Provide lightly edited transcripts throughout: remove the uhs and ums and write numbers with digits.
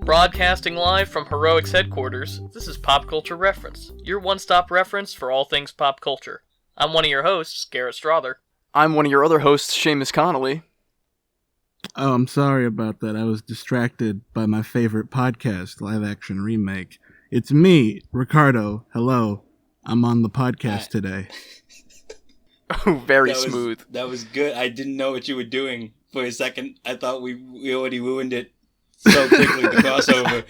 Broadcasting live from Heroic's headquarters, this is Pop Culture Reference, your one-stop reference for all things pop culture. I'm one of your hosts, Garrett Strother. I'm one of your other hosts, Seamus Connolly. Oh, I'm sorry about that. I was distracted by my favorite podcast, Live Action Remake. It's me, Ricardo. Hello. I'm on the podcast today. Oh, very smooth. That was good. I didn't know what you were doing for a second. I thought we already ruined it so quickly, the crossover.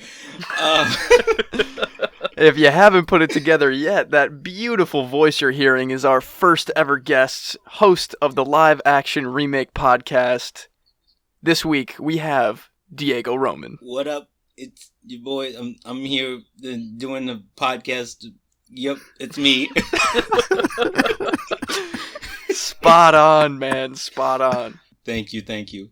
If you haven't put it together yet, that beautiful voice you're hearing is our first ever guest, host of the Live Action Remake podcast. This week, we have Diego Roman. What up? It's your boy. I'm here doing the podcast. Yep, it's me. Spot on, man. Spot on. Thank you.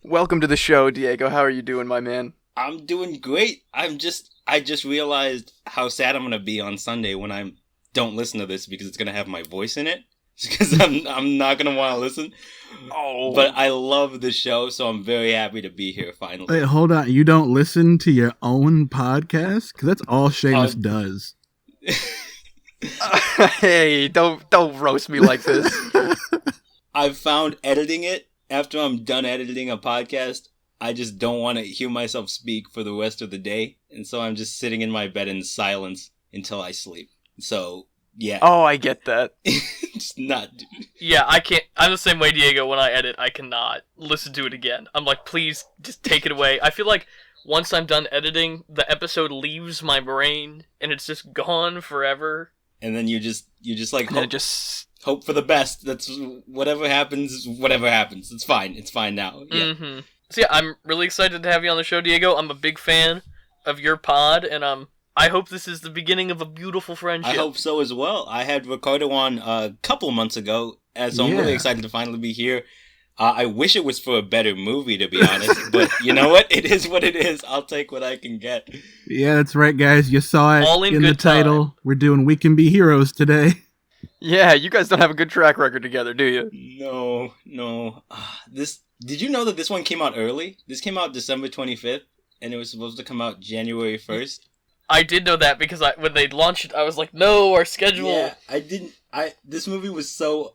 Welcome to the show, Diego. How are you doing, my man? I'm doing great. I just realized how sad I'm gonna be on Sunday when I don't listen to this because it's gonna have my voice in it. Because I'm not gonna want to listen. Oh, but I love the show, so I'm very happy to be here finally. Wait, hold on. You don't listen to your own podcast? Because that's all Seamus does. Hey, don't roast me like this. I've found editing it, after I'm done editing a podcast, I just don't want to hear myself speak for the rest of the day. And so I'm just sitting in my bed in silence until I sleep. So, yeah. Oh, I get that. Just not. Yeah, I can't. I'm the same way, Diego. When I edit, I cannot listen to it again. I'm like, please, just take it away. I feel like once I'm done editing, the episode leaves my brain, and it's just gone forever. And then you just like hope for the best. That's whatever happens. It's fine. It's fine now. Yeah. Mm-hmm. So yeah, I'm really excited to have you on the show, Diego. I'm a big fan of your pod, and I hope this is the beginning of a beautiful friendship. I hope so as well. I had Ricardo on a couple months ago, so I'm really excited to finally be here. I wish it was for a better movie, to be honest, but you know what? It is what it is. I'll take what I can get. Yeah, that's right, guys. You saw it All in the title. Time. We're doing We Can Be Heroes today. Yeah, you guys don't have a good track record together, do you? No. Did you know that this one came out early? This came out December 25th, and it was supposed to come out January 1st. I did know that because when they launched it, I was like, no, our schedule. Yeah, I didn't. This movie was so,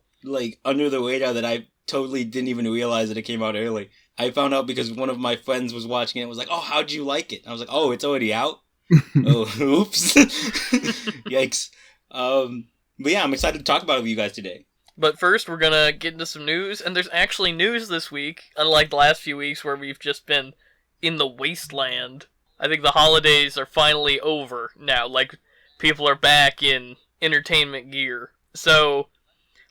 under the radar that I totally didn't even realize that it came out early. I found out because one of my friends was watching it and was like, oh, how'd you like it? I was like, oh, it's already out? Oh, oops. Yikes. But yeah, I'm excited to talk about it with you guys today. But first, we're gonna get into some news, and there's actually news this week, unlike the last few weeks where we've just been in the wasteland. I think the holidays are finally over now, people are back in entertainment gear. So,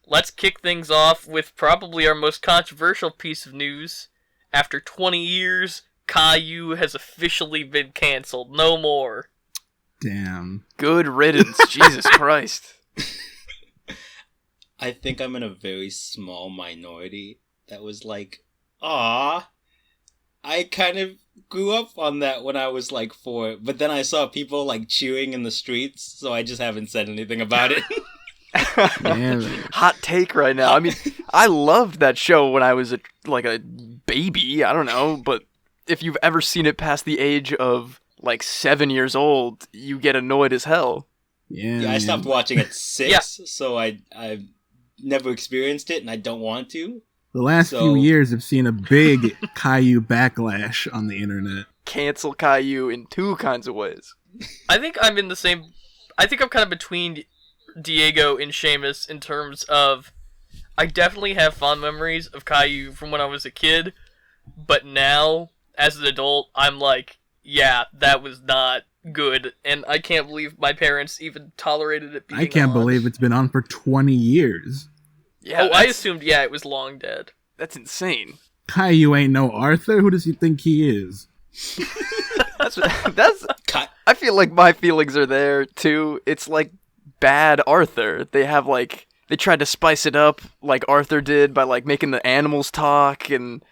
let's kick things off with probably our most controversial piece of news. After 20 years, Caillou has officially been canceled. No more. Damn. Good riddance, Jesus Christ. I think I'm in a very small minority that was like, "Aw, I kind of grew up on that when I was 4, but then I saw people cheering in the streets, so I just haven't said anything about it." Hot take right now. I mean, I loved that show when I was a baby. I don't know, but if you've ever seen it past the age of 7 years old, you get annoyed as hell. Yeah, I stopped watching at 6, so I never experienced it, and I don't want to. The last few years have seen a big Caillou backlash on the internet. Cancel Caillou in 2 kinds of ways. I think I'm kind of between Diego and Seamus in terms of I definitely have fond memories of Caillou from when I was a kid, but now, as an adult, I'm like, yeah, that was not good, and I can't believe my parents even tolerated it being on. I can't believe it's been on for 20 years. Yeah, I assumed, it was long dead. That's insane. Caillou ain't no Arthur. Who does he think he is? that's. I feel like my feelings are there too. It's like bad Arthur. They have they tried to spice it up like Arthur did by making the animals talk and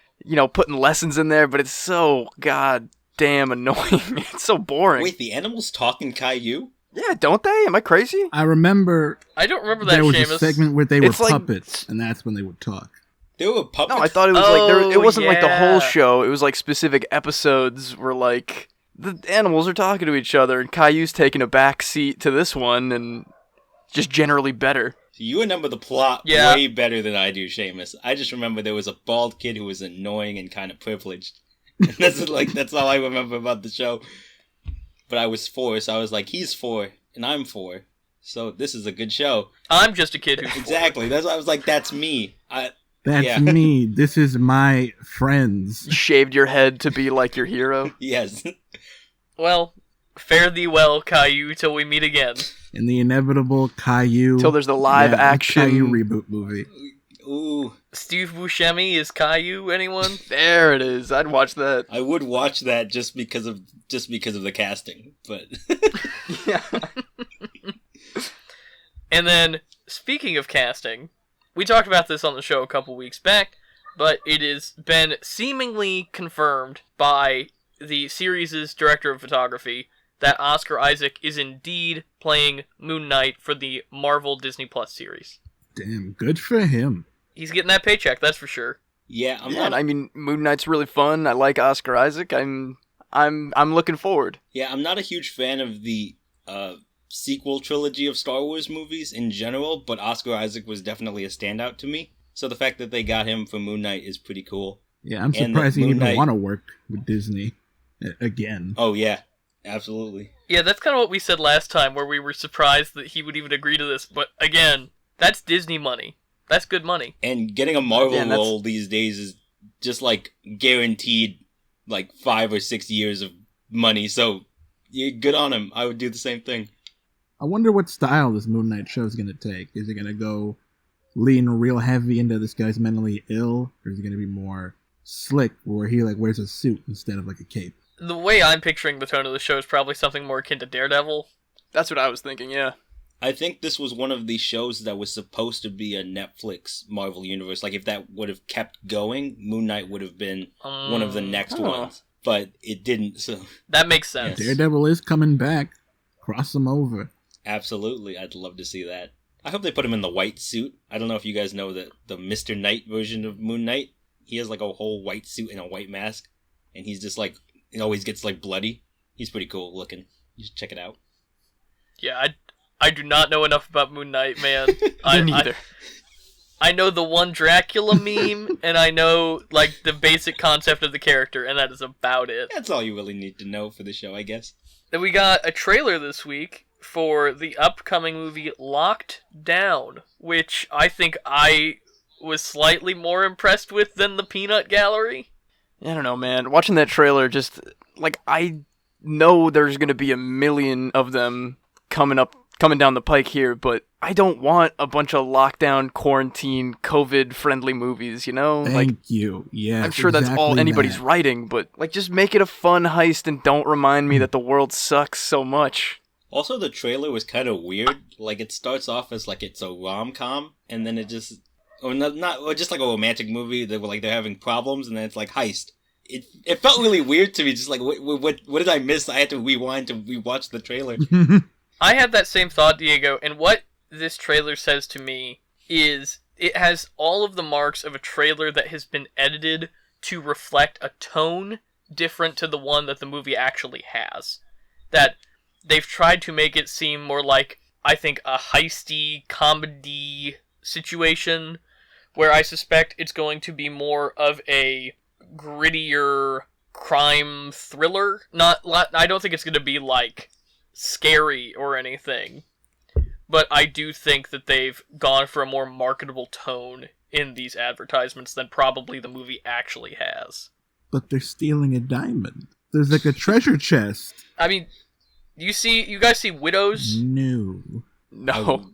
putting lessons in there, but it's so goddamn annoying. It's so boring. Wait, the animals talk in Caillou? Yeah, don't they? Am I crazy? I don't remember that, there was Seamus. a segment where they were puppets, and that's when they would talk. There were puppets. No, I thought it was it wasn't like the whole yeah. show. It was like specific episodes where like the animals are talking to each other, and Caillou's taking a back seat to this one, and just generally better. You remember the plot Yeah. way better than I do, Seamus. I just remember there was a bald kid who was annoying and kind of privileged. And that's all I remember about the show. But I was 4, so I was like, he's 4, and I'm 4. So this is a good show. I'm just a kid who's Exactly. That's why I was like, that's me. That's Yeah. me. This is my friends. You shaved your head to be like your hero. Yes. Well, fare thee well, Caillou, till we meet again. In the inevitable Caillou. Till there's the live action Caillou reboot movie. Ooh. Steve Buscemi is Caillou, anyone? There it is. I'd watch that. I would watch that just because of the casting, but Yeah. And then, speaking of casting, we talked about this on the show a couple weeks back, but it has been seemingly confirmed by the series' director of photography that Oscar Isaac is indeed playing Moon Knight for the Marvel Disney Plus series. Damn, good for him. He's getting that paycheck, that's for sure. yeah, I mean, Moon Knight's really fun. I like Oscar Isaac. I'm looking forward. I'm not a huge fan of the sequel trilogy of Star Wars movies in general, but Oscar Isaac was definitely a standout to me. So the fact that they got him for Moon Knight is pretty cool. Yeah, I'm And surprised he Moon even Knight- want to work with Disney again. Oh yeah, absolutely. Yeah, that's kind of what we said last time, where we were surprised that he would even agree to this, but again, that's Disney money. That's good money. And getting a Marvel Yeah, and that's- role these days is just like guaranteed like 5 or 6 years of money. So yeah, good on him. I would do the same thing. I wonder what style this Moon Knight show is going to take. Is it going to go lean real heavy into this guy's mentally ill, or is it going to be more slick where he like wears a suit instead of like a cape? The way I'm picturing the tone of the show is probably something more akin to Daredevil. That's what I was thinking, yeah. I think this was one of these shows that was supposed to be a Netflix Marvel Universe. Like, if that would have kept going, Moon Knight would have been one of the next ones. But it didn't, so... That makes sense. Daredevil is coming back. Cross him over. Absolutely, I'd love to see that. I hope they put him in the white suit. I don't know if you guys know the Mr. Knight version of Moon Knight. He has, like, a whole white suit and a white mask. And he's just, like, he always gets, like, bloody. He's pretty cool looking. You should check it out. Yeah, I do not know enough about Moon Knight, man. Me neither. I know the one Dracula meme, and I know, like, the basic concept of the character, and that is about it. That's all you really need to know for the show, I guess. Then we got a trailer this week for the upcoming movie Locked Down, which I think I was slightly more impressed with than the Peanut Gallery. I don't know, man. Watching that trailer, just like I know there's gonna be a million of them coming down the pike here, but I don't want a bunch of lockdown, quarantine, COVID-friendly movies. You know, Thank you. Yeah, I'm sure that's all anybody's writing, but like just make it a fun heist and don't remind me that the world sucks so much. Also, the trailer was kind of weird. Like, it starts off as like it's a rom-com, and then it just... Or just like a romantic movie that they're having problems, and then it's like heist. It felt really weird to me. Just like what did I miss? I had to rewind to rewatch the trailer. I had that same thought, Diego, and what this trailer says to me is it has all of the marks of a trailer that has been edited to reflect a tone different to the one that the movie actually has. That they've tried to make it seem more like, I think, a heisty comedy situation, where I suspect it's going to be more of a grittier crime thriller. I don't think it's going to be, like, scary or anything, but I do think that they've gone for a more marketable tone in these advertisements than probably the movie actually has. But they're stealing a diamond. There's like a treasure chest. I mean, you guys see Widows? No. No.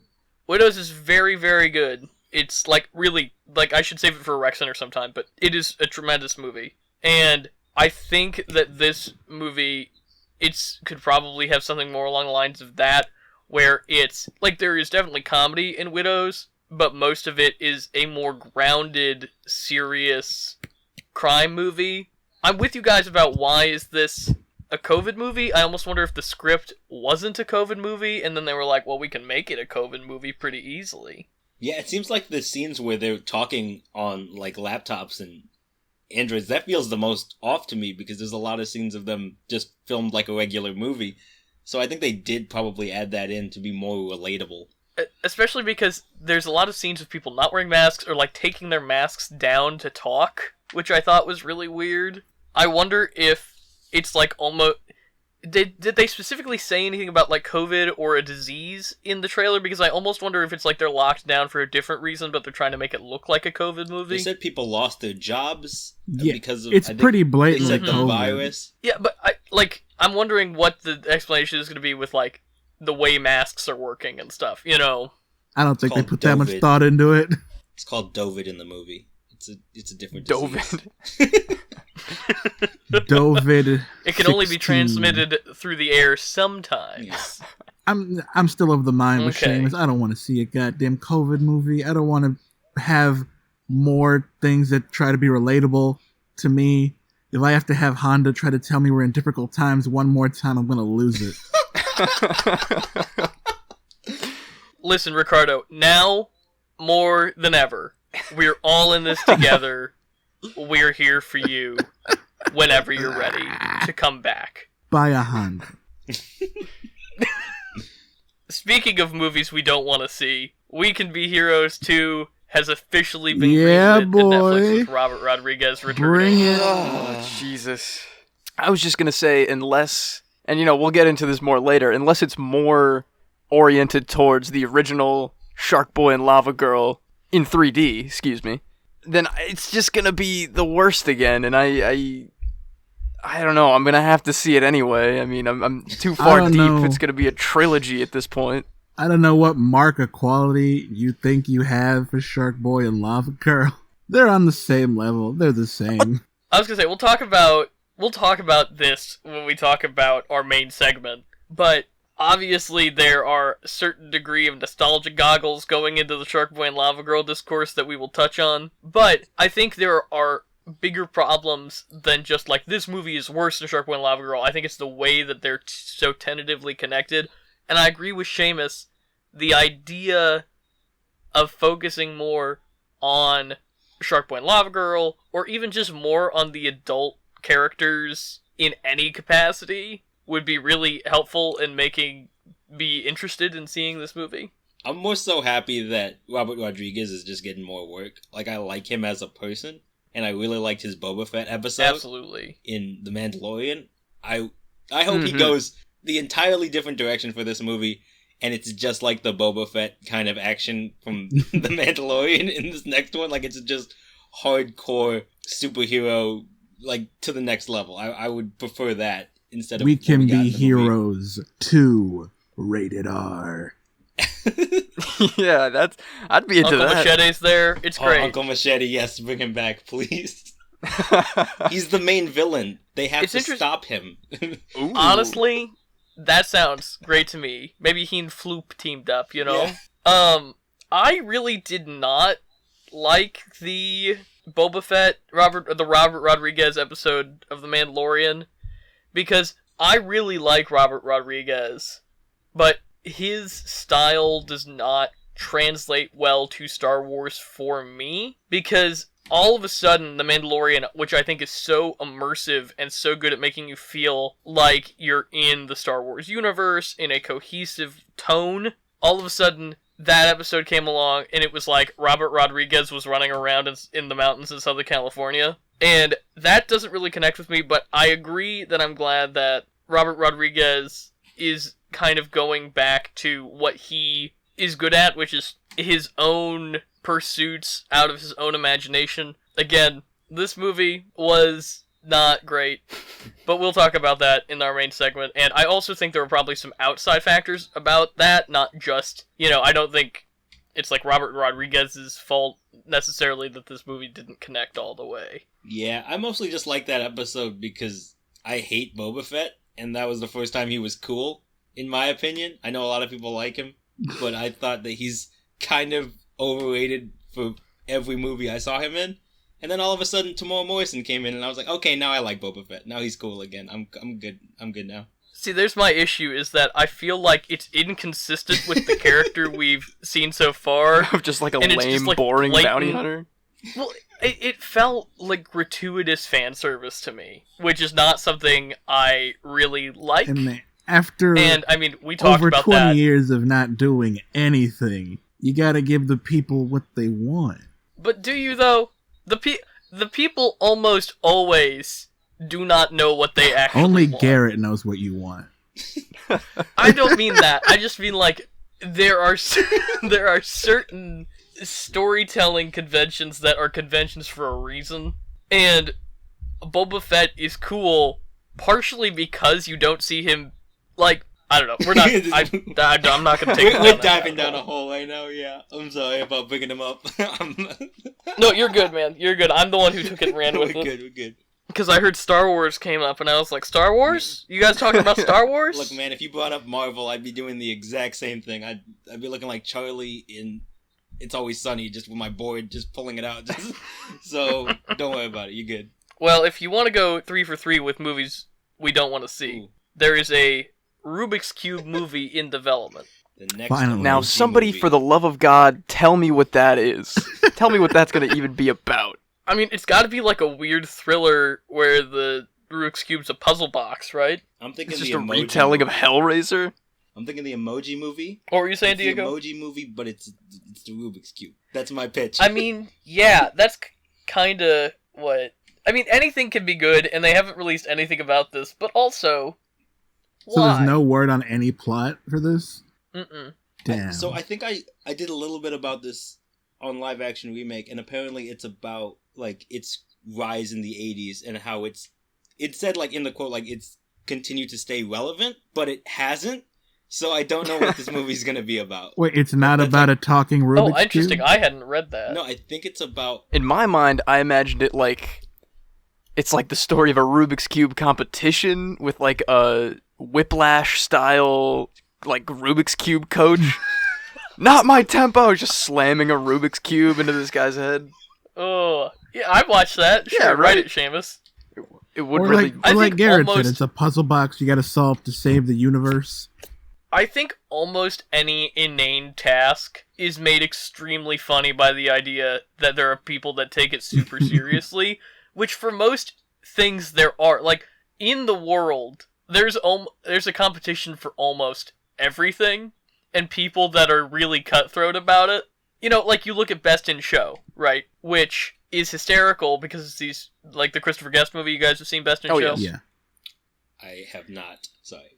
Widows is very, very good. It's like really, like I should save it for a rec center sometime, but it is a tremendous movie. And I think that this movie, could probably have something more along the lines of that, where it's, like, there is definitely comedy in Widows, but most of it is a more grounded, serious crime movie. I'm with you guys about why is this a COVID movie. I almost wonder if the script wasn't a COVID movie, and then they were like, well, we can make it a COVID movie pretty easily. Yeah, it seems like the scenes where they're talking on like laptops and androids, that feels the most off to me because there's a lot of scenes of them just filmed like a regular movie. So I think they did probably add that in to be more relatable. Especially because there's a lot of scenes of people not wearing masks or like taking their masks down to talk, which I thought was really weird. I wonder if it's like almost... Did they specifically say anything about like COVID or a disease in the trailer? Because I almost wonder if it's like they're locked down for a different reason, but they're trying to make it look like a COVID movie. They said people lost their jobs because of it's pretty blatant. They said the virus. Yeah, but I'm wondering what the explanation is going to be with like the way masks are working and stuff. You know, I don't think they put that much thought into it. It's called Dovid in the movie. It's a different Dovid. Dovid. It can only be transmitted through the air sometimes. Yes. I'm still of the mind with Okay. Seamus. I don't want to see a goddamn COVID movie. I don't want to have more things that try to be relatable to me. If I have to have Honda try to tell me we're in difficult times one more time, I'm going to lose it. Listen, Ricardo, now more than ever, we're all in this together. We're here for you whenever you're ready to come back. Buy a Honda. Speaking of movies we don't want to see, We Can Be Heroes 2 has officially been Yeah, greenlit to Netflix boy. with Robert Rodriguez returning. Bring it. Oh, Jesus. I was just going to say, unless, and we'll get into this more later, unless it's more oriented towards the original Shark Boy and Lava Girl in 3D, excuse me, then it's just going to be the worst again, and I don't know, I'm going to have to see it anyway. I mean, I'm too far don't deep. know. It's going to be a trilogy at this point. I don't know what mark of quality you think you have for Shark Boy and Lava Girl. They're on the same level. They're the same. I was gonna say we'll talk about this when we talk about our main segment, but obviously there are a certain degree of nostalgia goggles going into the Shark Boy and Lava Girl discourse that we will touch on. But I think there are bigger problems than just like this movie is worse than Shark Boy and Lava Girl. I think it's the way that they're so tentatively connected. And I agree with Seamus, the idea of focusing more on Shark Boy and Lava Girl, or even just more on the adult characters in any capacity, would be really helpful in making me interested in seeing this movie. I'm more so happy that Robert Rodriguez is just getting more work. Like, I like him as a person, and I really liked his Boba Fett episode. Absolutely. In The Mandalorian. I hope he goes the entirely different direction for this movie, and it's just like the Boba Fett kind of action from The Mandalorian in this next one. Like, it's just hardcore superhero, like, to the next level. I would prefer that instead of We what Can got in Be the movie. Heroes 2, rated R. Yeah, I'd be into Uncle that. Machete's there. It's Oh, great. Uncle Machete, yes, bring him back, please. He's the main villain. They have It's to interest- stop him. Ooh. Honestly, that sounds great to me. Maybe he and Floop teamed up, you know? Yeah. I really did not like the Boba Fett, Robert Rodriguez episode of The Mandalorian, because I really like Robert Rodriguez, but his style does not translate well to Star Wars for me, because all of a sudden, The Mandalorian, which I think is so immersive and so good at making you feel like you're in the Star Wars universe in a cohesive tone, all of a sudden, that episode came along and it was like Robert Rodriguez was running around in the mountains in Southern California. And that doesn't really connect with me, but I agree that I'm glad that Robert Rodriguez is kind of going back to what he is good at, which is his own pursuits out of his own imagination. Again, this movie was not great, but we'll talk about that in our main segment. And I also think there were probably some outside factors about that, not just, I don't think it's like Robert Rodriguez's fault necessarily that this movie didn't connect all the way. Yeah, I mostly just like that episode because I hate Boba Fett, and that was the first time he was cool, in my opinion. I know a lot of people like him, but I thought that he's kind of overrated for every movie I saw him in. And then all of a sudden, Tamora Morrison came in, and I was like, okay, now I like Boba Fett. Now he's cool again. I'm good. I'm good now. See, there's my issue, is that I feel like it's inconsistent with the character we've seen so far. Of just like a and it's lame, just, like, boring blatant- bounty hunter. Well, it felt like gratuitous fan service to me, which is not something I really like. And after I mean, we talked over about 20 that. years of not doing anything, you gotta give the people what they want. But do you, though? The people almost always do not know what they actually Only want. Garrett knows what you want. I don't mean that. I just mean, like, there are certain storytelling conventions that are conventions for a reason. And Boba Fett is cool partially because you don't see him, like, I don't know. We're not. I'm not gonna take. We're diving down a hole right now. Yeah, I'm sorry about bringing him up. No, you're good, man. You're good. I'm the one who took it and ran with it. We're good. Because I heard Star Wars came up, and I was like, Star Wars? You guys talking about Star Wars? Look, man, if you brought up Marvel, I'd be doing the exact same thing. I'd be looking like Charlie in It's Always Sunny, just with my board, just pulling it out. So don't worry about it. You're good. Well, if you want to go 3 for 3 with movies we don't want to see, Ooh. there is a Rubik's Cube movie in development. The next Finally. Now, emoji somebody, movie. for the love of God, tell me what that is. Tell me what that's going to even be about. I mean, it's got to be like a weird thriller where the Rubik's Cube's a puzzle box, right? I'm thinking It's the just a emoji retelling of movie. Hellraiser. I'm thinking the emoji movie. What were you saying, It's the Diego? emoji movie, but it's the Rubik's Cube. That's my pitch. I mean, yeah, that's kind of what... I mean, anything can be good, and they haven't released anything about this, but also... So why? there's no word on any plot for this? Mm-mm. Damn. So I think I did a little bit about this on live action remake, and apparently it's about like its rise in the 80s and how it said like in the quote like it's continued to stay relevant, but it hasn't. So I don't know what this movie's gonna be about. Wait, it's not That's about a talking Rubik's Oh, interesting. Cube? I hadn't read that. No, I think it's about In my mind, I imagined it like... It's like the story of a Rubik's Cube competition with like a Whiplash-style like Rubik's Cube coach. Not my tempo! Just slamming a Rubik's Cube into this guy's head. Oh, yeah, I watched that. Sure, Yeah, write right? it, Seamus. It would Or really... like, or like think Garrett almost- said, it's a puzzle box you gotta solve to save the universe. I think almost any inane task is made extremely funny by the idea that there are people that take it super seriously, which for most things there are. Like, in the world, there's a competition for almost everything, and people that are really cutthroat about it. You know, like, you look at Best in Show, right? Which is hysterical because it's these, like, the Christopher Guest movie. You guys have seen Best in Oh, Show? yes. Yeah. I have not. Sorry.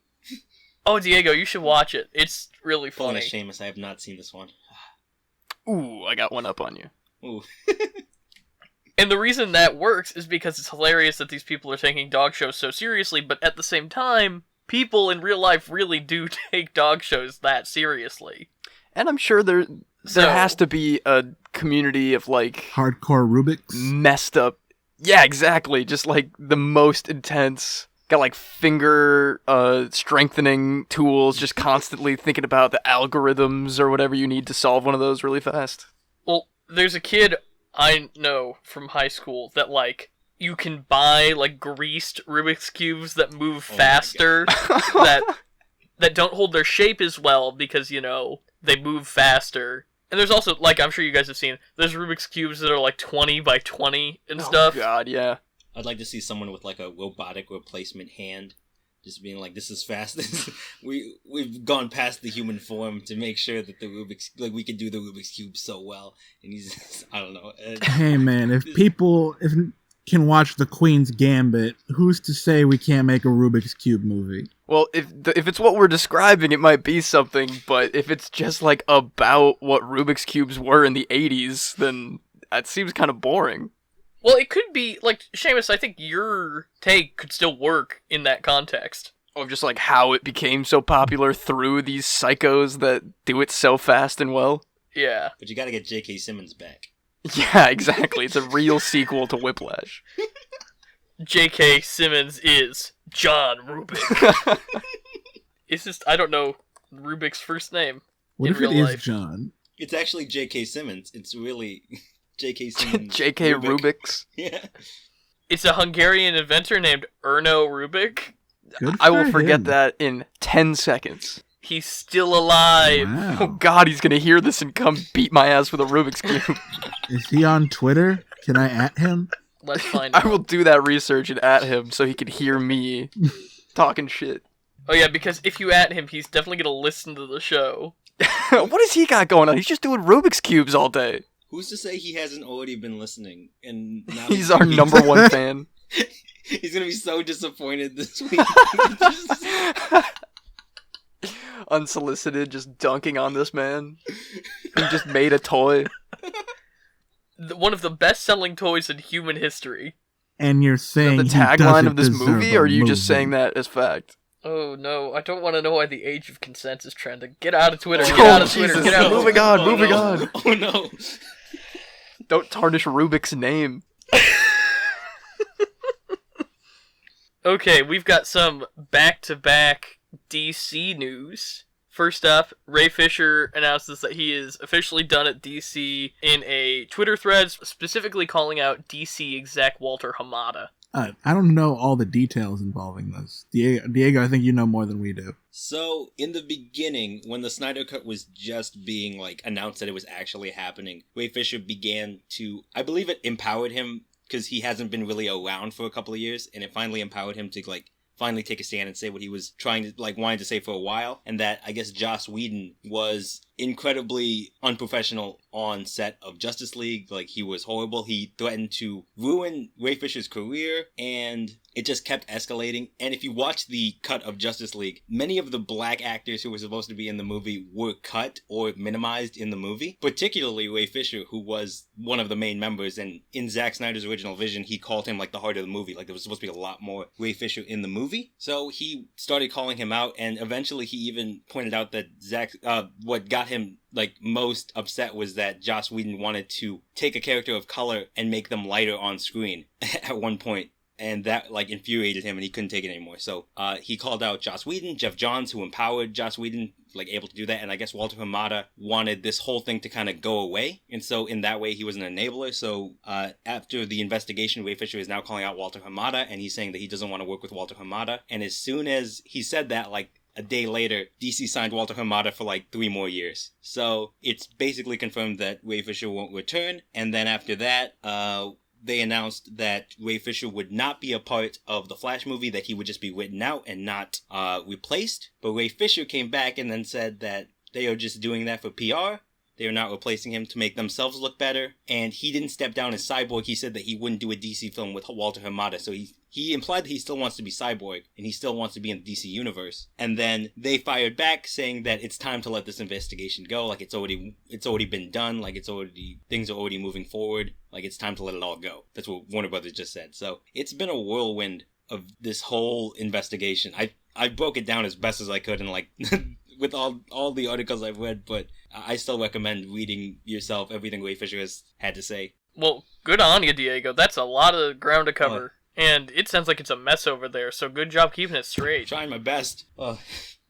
Oh, Diego, you should watch it. It's really Pulling a funny. Seamus, I have not seen this one. Ooh, I got one up on you. Ooh. And the reason that works is because it's hilarious that these people are taking dog shows so seriously, but at the same time, people in real life really do take dog shows that seriously. And I'm sure there So- has to be a community of like Hardcore Rubik's. messed up. Yeah, exactly. Just like the most intense. Got like finger strengthening tools, just constantly thinking about the algorithms or whatever you need to solve one of those really fast. Well, there's a kid I know from high school that, like, you can buy, like, greased Rubik's Cubes that move Oh my faster, that don't hold their shape as well because, you know, they move faster. And there's also, like, I'm sure you guys have seen, there's Rubik's Cubes that are, like, 20 by 20 and stuff. Oh god, yeah. I'd like to see someone with like a robotic replacement hand, just being like, "This is fast. We've gone past the human form to make sure that the Rubik's we can do the Rubik's Cube so well." And he's, I don't know. Hey man, if people can watch The Queen's Gambit, who's to say we can't make a Rubik's Cube movie? Well, if it's what we're describing, it might be something, but if it's just like about what Rubik's Cubes were in the 80s, then that seems kind of boring. Well, it could be, like, Seamus, I think your take could still work in that context. Of just like how it became so popular through these psychos that do it so fast and well. Yeah. But you got to get J.K. Simmons back. Yeah, exactly. It's a real sequel to Whiplash. J.K. Simmons is John Rubik. It's just, I don't know Rubik's first name What in if it real is life. John? It's actually J.K. Simmons. It's really J.K. Simmons. J.K. Rubik. Rubik's. Yeah. It's a Hungarian inventor named Erno Rubik. Good I will for forget him. that in 10 seconds. He's still alive. Wow. Oh God, he's gonna hear this and come beat my ass with a Rubik's Cube. Is he on Twitter? Can I at him? Let's find out. I will do that research and at him so he can hear me talking shit. Oh yeah, because if you at him, he's definitely gonna listen to the show. What has he got going on? He's just doing Rubik's Cubes all day. Who's to say he hasn't already been listening? And now He's our number one fan. He's gonna be so disappointed this week. Unsolicited, just dunking on this man. He just made a toy. One of the best-selling toys in human history. And you're Is that saying the he tagline doesn't of this deserve movie, a or are you just movie. saying that as fact? Oh no, I don't want to know why the age of consent is trending. Get out of Twitter, get Oh, out of Twitter, Jesus. get out of Moving Twitter. on, Oh, moving no. on. Oh no. Don't tarnish Rubik's name. Okay, we've got some back-to-back DC news. First up, Ray Fisher announces that he is officially done at DC in a Twitter thread, specifically calling out DC exec Walter Hamada. I don't know all the details involving this. Diego, I think you know more than we do. So, in the beginning, when the Snyder Cut was just being, announced that it was actually happening, Ray Fisher began to, I believe it empowered him, because he hasn't been really around for a couple of years, and it finally empowered him to, finally take a stand and say what he was trying to, wanted to say for a while, and that, I guess, Joss Whedon was incredibly unprofessional on set of Justice League. He was horrible. He threatened to ruin Ray Fisher's career, and it just kept escalating. And if you watch the cut of Justice League, many of the black actors who were supposed to be in the movie were cut or minimized in the movie, particularly Ray Fisher, who was one of the main members, and in Zack Snyder's original vision, he called him, the heart of the movie. There was supposed to be a lot more Ray Fisher in the movie. So he started calling him out, and eventually he even pointed out that what got him most upset was that Joss Whedon wanted to take a character of color and make them lighter on screen at one point. And that, infuriated him, and he couldn't take it anymore. So, he called out Joss Whedon, Jeff Johns, who empowered Joss Whedon, able to do that. And I guess Walter Hamada wanted this whole thing to kind of go away. And so, in that way, he was an enabler. So, after the investigation, Ray Fisher is now calling out Walter Hamada, and he's saying that he doesn't want to work with Walter Hamada. And as soon as he said that, a day later, DC signed Walter Hamada for 3 more years. So, it's basically confirmed that Ray Fisher won't return. And then after that, they announced that Ray Fisher would not be a part of the Flash movie, that he would just be written out and not replaced. But Ray Fisher came back and then said that they are just doing that for PR. They are not replacing him to make themselves look better. And he didn't step down as Cyborg. He said that he wouldn't do a DC film with Walter Hamada. So he implied that he still wants to be Cyborg, and he still wants to be in the DC universe. And then they fired back, saying that it's time to let this investigation go. It's already been done. Things are already moving forward. It's time to let it all go. That's what Warner Brothers just said. So it's been a whirlwind of this whole investigation. I broke it down as best as I could, and with all the articles I've read, but I still recommend reading yourself everything Ray Fisher has had to say. Well, good on you, Diego. That's a lot of ground to cover. And it sounds like it's a mess over there, so good job keeping it straight. Trying my best.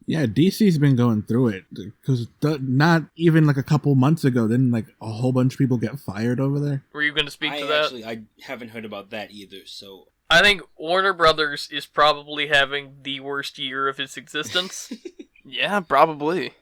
Yeah, DC's been going through it. Because not even a couple months ago, didn't a whole bunch of people get fired over there? Were you going to speak to that? I haven't heard about that either, so... I think Warner Brothers is probably having the worst year of its existence. Yeah, probably.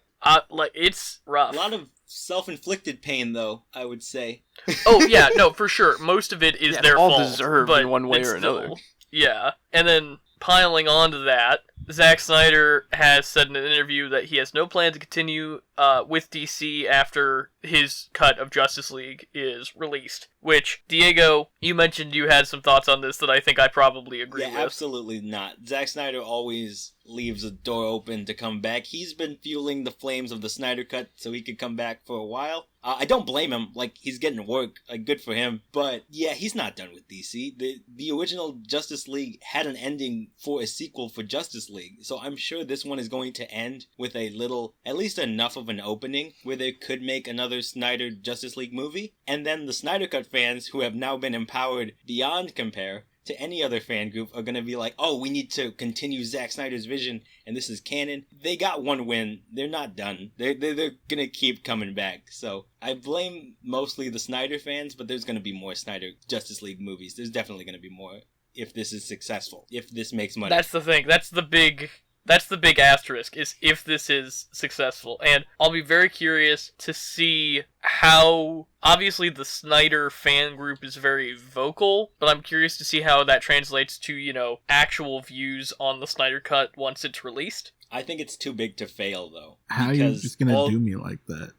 It's rough. A lot of self-inflicted pain, though, I would say. Oh, yeah, no, for sure. Most of it is their all fault. deserved but in one way it's or another. Yeah, and then piling on to that, Zack Snyder has said in an interview that he has no plan to continue with DC after his cut of Justice League is released. Which, Diego, you mentioned you had some thoughts on this that I think I probably agree with. Yeah, absolutely not. Zack Snyder always leaves a door open to come back. He's been fueling the flames of the Snyder Cut so he could come back for a while. I don't blame him. He's getting work. Good for him. But, yeah, he's not done with DC. The original Justice League had an ending for a sequel for Justice League. So I'm sure this one is going to end with at least enough of an opening where they could make another Snyder Justice League movie. And then the Snyder Cut fans, who have now been empowered beyond compare to any other fan group, are going to be oh, we need to continue Zack Snyder's vision, and this is canon. They got one win. They're not done. They're going to keep coming back. So I blame mostly the Snyder fans, but there's going to be more Snyder Justice League movies. There's definitely going to be more. if this is successful, if this makes money. That's the thing. That's the big asterisk, is if this is successful. And I'll be very curious to see how, obviously the Snyder fan group is very vocal, but I'm curious to see how that translates to, actual views on the Snyder Cut once it's released. I think it's too big to fail, though. How are you just gonna do me like that?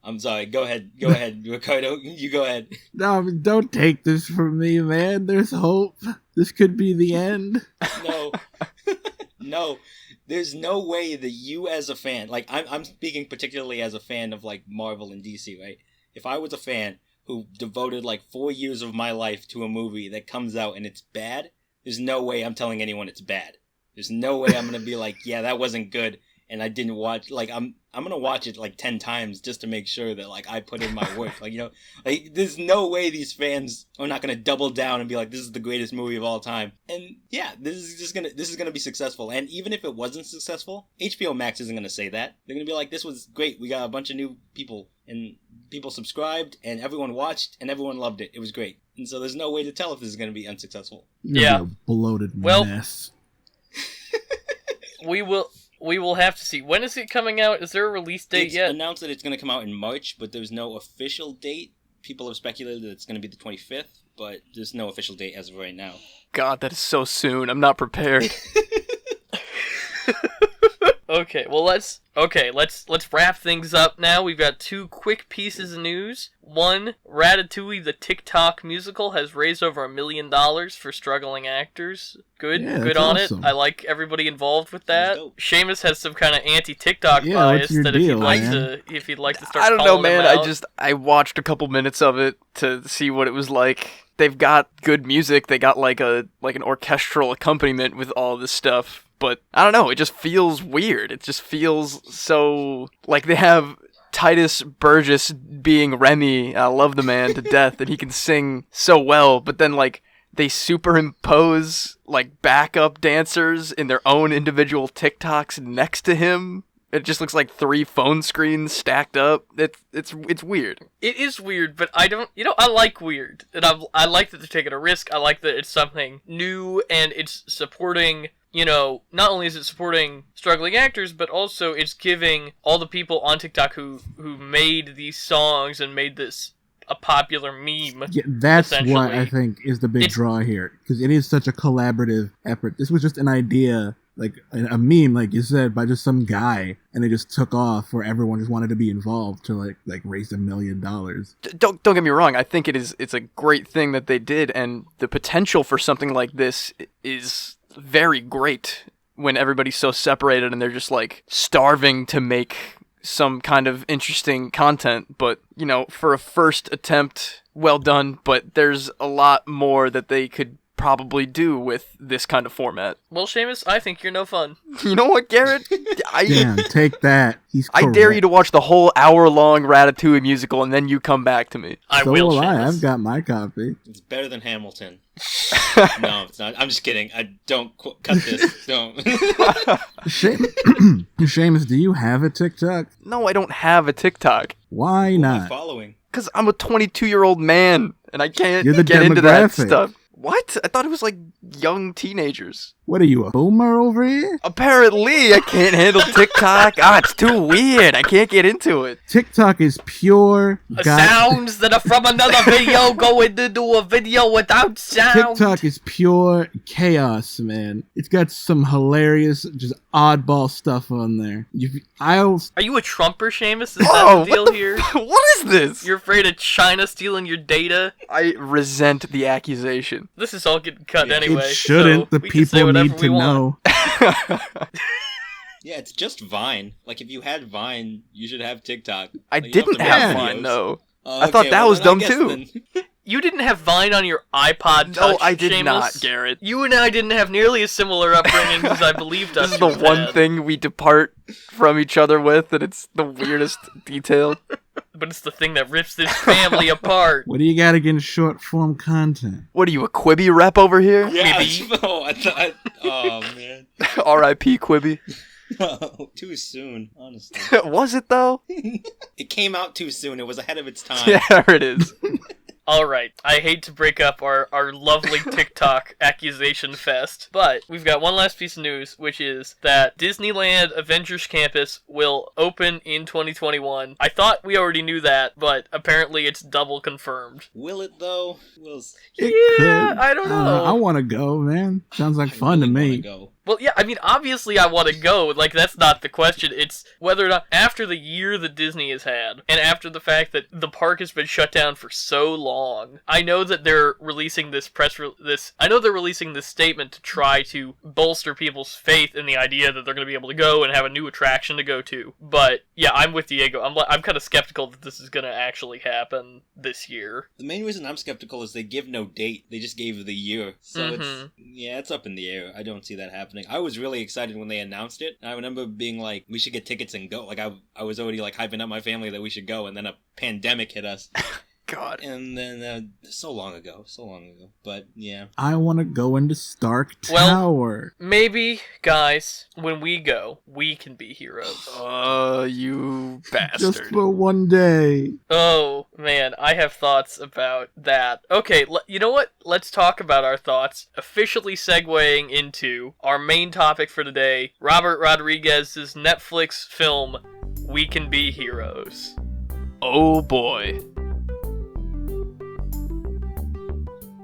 I'm sorry. Go ahead, Ricardo. You go ahead. No, I mean, don't take this from me, man. There's hope. This could be the end. No. No. There's no way that you as a fan, like, I'm speaking particularly as a fan of, like, Marvel and DC, right? If I was a fan who devoted, like, 4 years of my life to a movie that comes out and it's bad, there's no way I'm telling anyone it's bad. There's no way I'm going to be like, yeah, that wasn't good, and I didn't watch, like, I'm going to watch it, like, 10 times just to make sure that, like, I put in my work. Like, like, there's no way these fans are not going to double down and be like, this is the greatest movie of all time. And, yeah, this is going to be successful. And even if it wasn't successful, HBO Max isn't going to say that. They're going to be like, this was great. We got a bunch of new people, and people subscribed, and everyone watched, and everyone loved it. It was great. And so there's no way to tell if this is going to be unsuccessful. You're a bloated mess. We will have to see. When is it coming out? Is there a release date yet? It's announced that it's going to come out in March, but there's no official date. People have speculated that it's going to be the 25th, but there's no official date as of right now. God, that is so soon. I'm not prepared. Okay, well let's wrap things up now. We've got 2 quick pieces of news. One, Ratatouille the TikTok musical has raised over $1 million for struggling actors. Good on awesome. it. I like everybody involved with that. Seamus has some kind of anti-TikTok what's bias your that deal, if he'd like to start. I don't know, man. Him out. I watched a couple minutes of it to see what it was like. They've got good music. They got like an orchestral accompaniment with all this stuff. But I don't know, it just feels weird. It just feels so like they have Titus Burgess being Remy. I love the man to death, and he can sing so well, but then like they superimpose like backup dancers in their own individual TikToks next to him. It just looks like 3 phone screens stacked up. It's weird. It is weird, but I don't. I like weird, and I like that they're taking a risk. I like that it's something new, and it's supporting. Not only is it supporting struggling actors, but also it's giving all the people on TikTok who made these songs and made this a popular meme. Yeah, that's what I think is the big draw here, because it is such a collaborative effort. This was just an idea, like a meme, like you said, by just some guy, and it just took off where everyone just wanted to be involved to like raise $1 million. Don't get me wrong. I think it's a great thing that they did, and the potential for something like this is very great when everybody's so separated and they're just like starving to make some kind of interesting content. But for a first attempt, well done, but there's a lot more that they could probably do with this kind of format. Well, Seamus, I think you're no fun. You know what, Garrett? Damn, take that. He's correct. I dare you to watch the whole hour-long Ratatouille musical, and then you come back to me. So will I. I've got my copy. It's better than Hamilton. No, it's not. I'm just kidding. I don't cut this. Don't. Seamus, do you have a TikTok? No, I don't have a TikTok. Why Who am I not? following? Because I'm a 22-year-old man, and I can't You're the get into that demographic. stuff. What? I thought it was like young teenagers. What are you, a boomer over here? Apparently, I can't handle TikTok. It's too weird. I can't get into it. TikTok is pure sounds that are from another video going into a video without sound. TikTok is pure chaos, man. It's got some hilarious, just oddball stuff on there. Are you a Trumper, Seamus? Is Whoa, that the deal here? What is this? You're afraid of China stealing your data? I resent the accusation. This is all getting cut anyway. It shouldn't. So the we can say people whatever need to we want. know. Yeah, it's just Vine. Like, if you had Vine, you should have TikTok. I Like, you don't didn't have to have make Vine, videos. no. Oh, I thought that was then I dumb, guess too. then- You didn't have Vine on your iPod Touch, No, I did Seamus. not, Garrett. You and I didn't have nearly as similar upbringings as I believed us This is to the have one had. thing we depart from each other with, and it's the weirdest detail. But it's the thing that rips this family apart. What do you got against short form content? What are you, a Quibi rep over here? Yeah, Maybe. oh, I thought. Oh man. R.I.P. Quibi. No, too soon, honestly. Was it, though? It came out too soon. It was ahead of its time. Yeah, there it is. Alright, I hate to break up our lovely TikTok accusation fest, but we've got one last piece of news, which is that Disneyland Avengers Campus will open in 2021. I thought we already knew that, but apparently it's double confirmed. Will it, though? I don't know. I want to go, man. Sounds like fun really to me. wanna go. Well, yeah, I mean, obviously I want to go. Like, that's not the question. It's whether or not, after the year that Disney has had, and after the fact that the park has been shut down for so long, I know that they're releasing this I know they're releasing this statement to try to bolster people's faith in the idea that they're going to be able to go and have a new attraction to go to. But, yeah, I'm with Diego. I'm kind of skeptical that this is going to actually happen this year. The main reason I'm skeptical is they give no date. They just gave the year. So it's up in the air. I don't see that happening. I was really excited when they announced it. I remember being like, we should get tickets and go. Like, I was already, like, hyping up my family that we should go, and then a pandemic hit us. God. And then, so long ago. But, yeah. I want to go into Stark Tower. Well, maybe, guys, when we go, we can be heroes. You bastard. Just for one day. Oh, man, I have thoughts about that. Okay, you know what? Let's talk about our thoughts, officially segueing into our main topic for today, Robert Rodriguez's Netflix film, We Can Be Heroes. Oh, boy.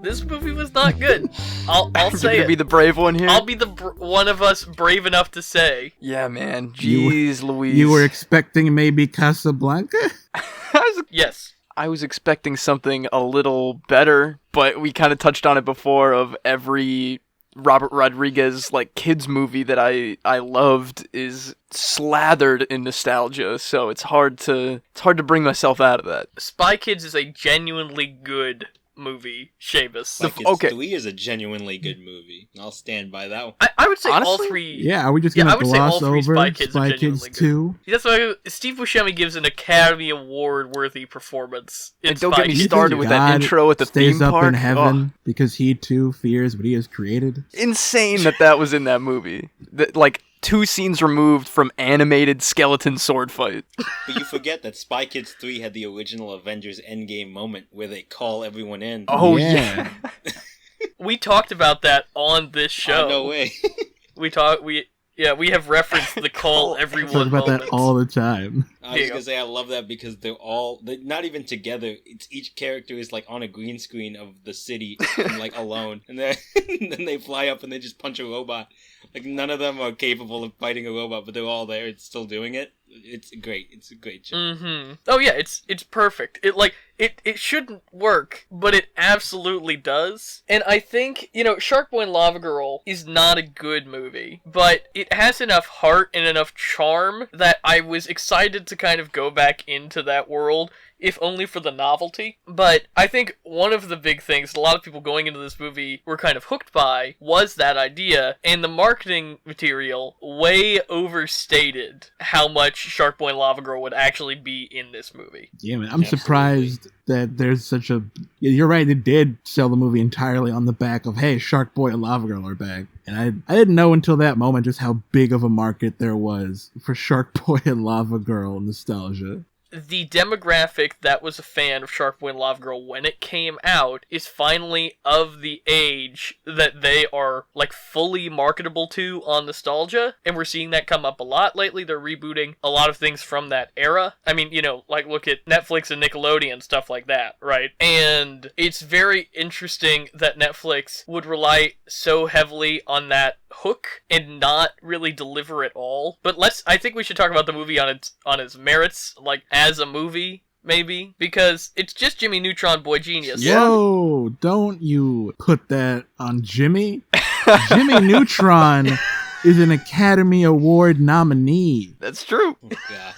This movie was not good. I'll say You're gonna it. be the brave one here? I'll be the one of us brave enough to say. Yeah, man. Jeez Louise. You were expecting maybe Casablanca? Yes. I was expecting something a little better, but we kind of touched on it before of every Robert Rodriguez like kids movie that I loved is slathered in nostalgia, so it's hard to bring myself out of that. Spy Kids is a genuinely good movie, Seamus. Spy Kids 3 is a genuinely good movie. I'll stand by that one. I would say Honestly? all three. Yeah, are we just gonna I would say all gloss three over Spy Kids are Spy Kids genuinely 2? good. That's why Steve Buscemi gives an Academy Award-worthy performance in And don't Spy get me Kids. started with that God intro at the stays theme up park. in heaven Oh, because he too fears what he has created. insane that was in that movie. Like 2 scenes removed from animated skeleton sword fight. But you forget that Spy Kids 3 had the original Avengers Endgame moment where they call everyone in. Oh Yeah. yeah. We talked about that on this show. Oh, no way. We have referenced the call everyone Talk about moment. that all the time. I was gonna say I love that because they're not even together. It's each character is like on a green screen of the city and like alone, and then they fly up and they just punch a robot. Like none of them are capable of fighting a robot, but they're all there. It's still doing it. It's great. It's a great show. Mm-hmm. Oh yeah, it's perfect. It shouldn't work, but it absolutely does. And I think, Shark Boy and Lava Girl is not a good movie, but it has enough heart and enough charm that I was excited to kind of go back into that world, if only for the novelty. But I think one of the big things a lot of people going into this movie were kind of hooked by was that idea, and the marketing material way overstated how much Shark Boy and Lava Girl would actually be in this movie. Yeah, man, I'm Absolutely. surprised that there's such a... Yeah, you're right, they did sell the movie entirely on the back of, hey, Shark Boy and Lava Girl are back. And I didn't know until that moment just how big of a market there was for Shark Boy and Lava Girl nostalgia. The demographic that was a fan of Shark Boy and Lava Girl when it came out is finally of the age that they are, like, fully marketable to on nostalgia, and we're seeing that come up a lot lately. They're rebooting a lot of things from that era. I mean, like, look at Netflix and Nickelodeon, stuff like that, right? And it's very interesting that Netflix would rely so heavily on that hook and not really deliver at all. But I think we should talk about the movie on its merits, like as a movie, maybe, because it's just Jimmy Neutron Boy Genius. Whoa, don't you put that on Jimmy. Jimmy Neutron is an Academy Award nominee. That's true. Yeah.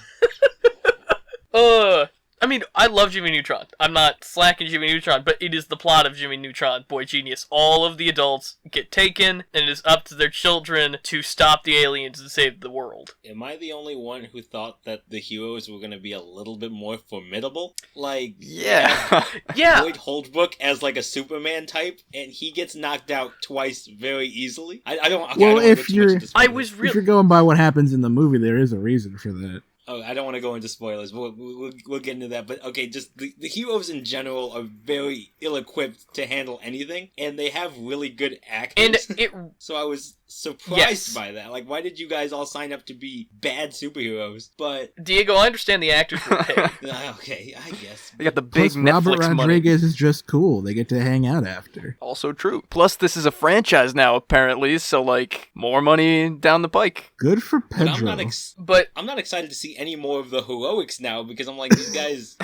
I mean, I love Jimmy Neutron. I'm not slacking Jimmy Neutron, but it is the plot of Jimmy Neutron Boy Genius. All of the adults get taken, and it is up to their children to stop the aliens and save the world. Am I the only one who thought that the heroes were going to be a little bit more formidable? Like, Yeah. Yeah. Lloyd Holdbrook as like a Superman type, and he gets knocked out twice very easily. I don't. Okay, Well, I don't wanna if go too you're- much into I spoilers. was If really... you're going by what happens in the movie, there is a reason for that. Oh, I don't want to go into spoilers. We'll get into that. But okay, just the heroes in general are very ill-equipped to handle anything, and they have really good actors. So I was surprised by that. Like, why did you guys all sign up to be bad superheroes? But Diego, I understand the actors were paid. Okay, I guess They got the big Plus, Netflix Robert money. Rodriguez is just cool. They get to hang out after. Also true. Plus, this is a franchise now, apparently, so, like, more money down the pike. Good for but Pedro. But I'm not excited to see any more of the heroics now because I'm like, these guys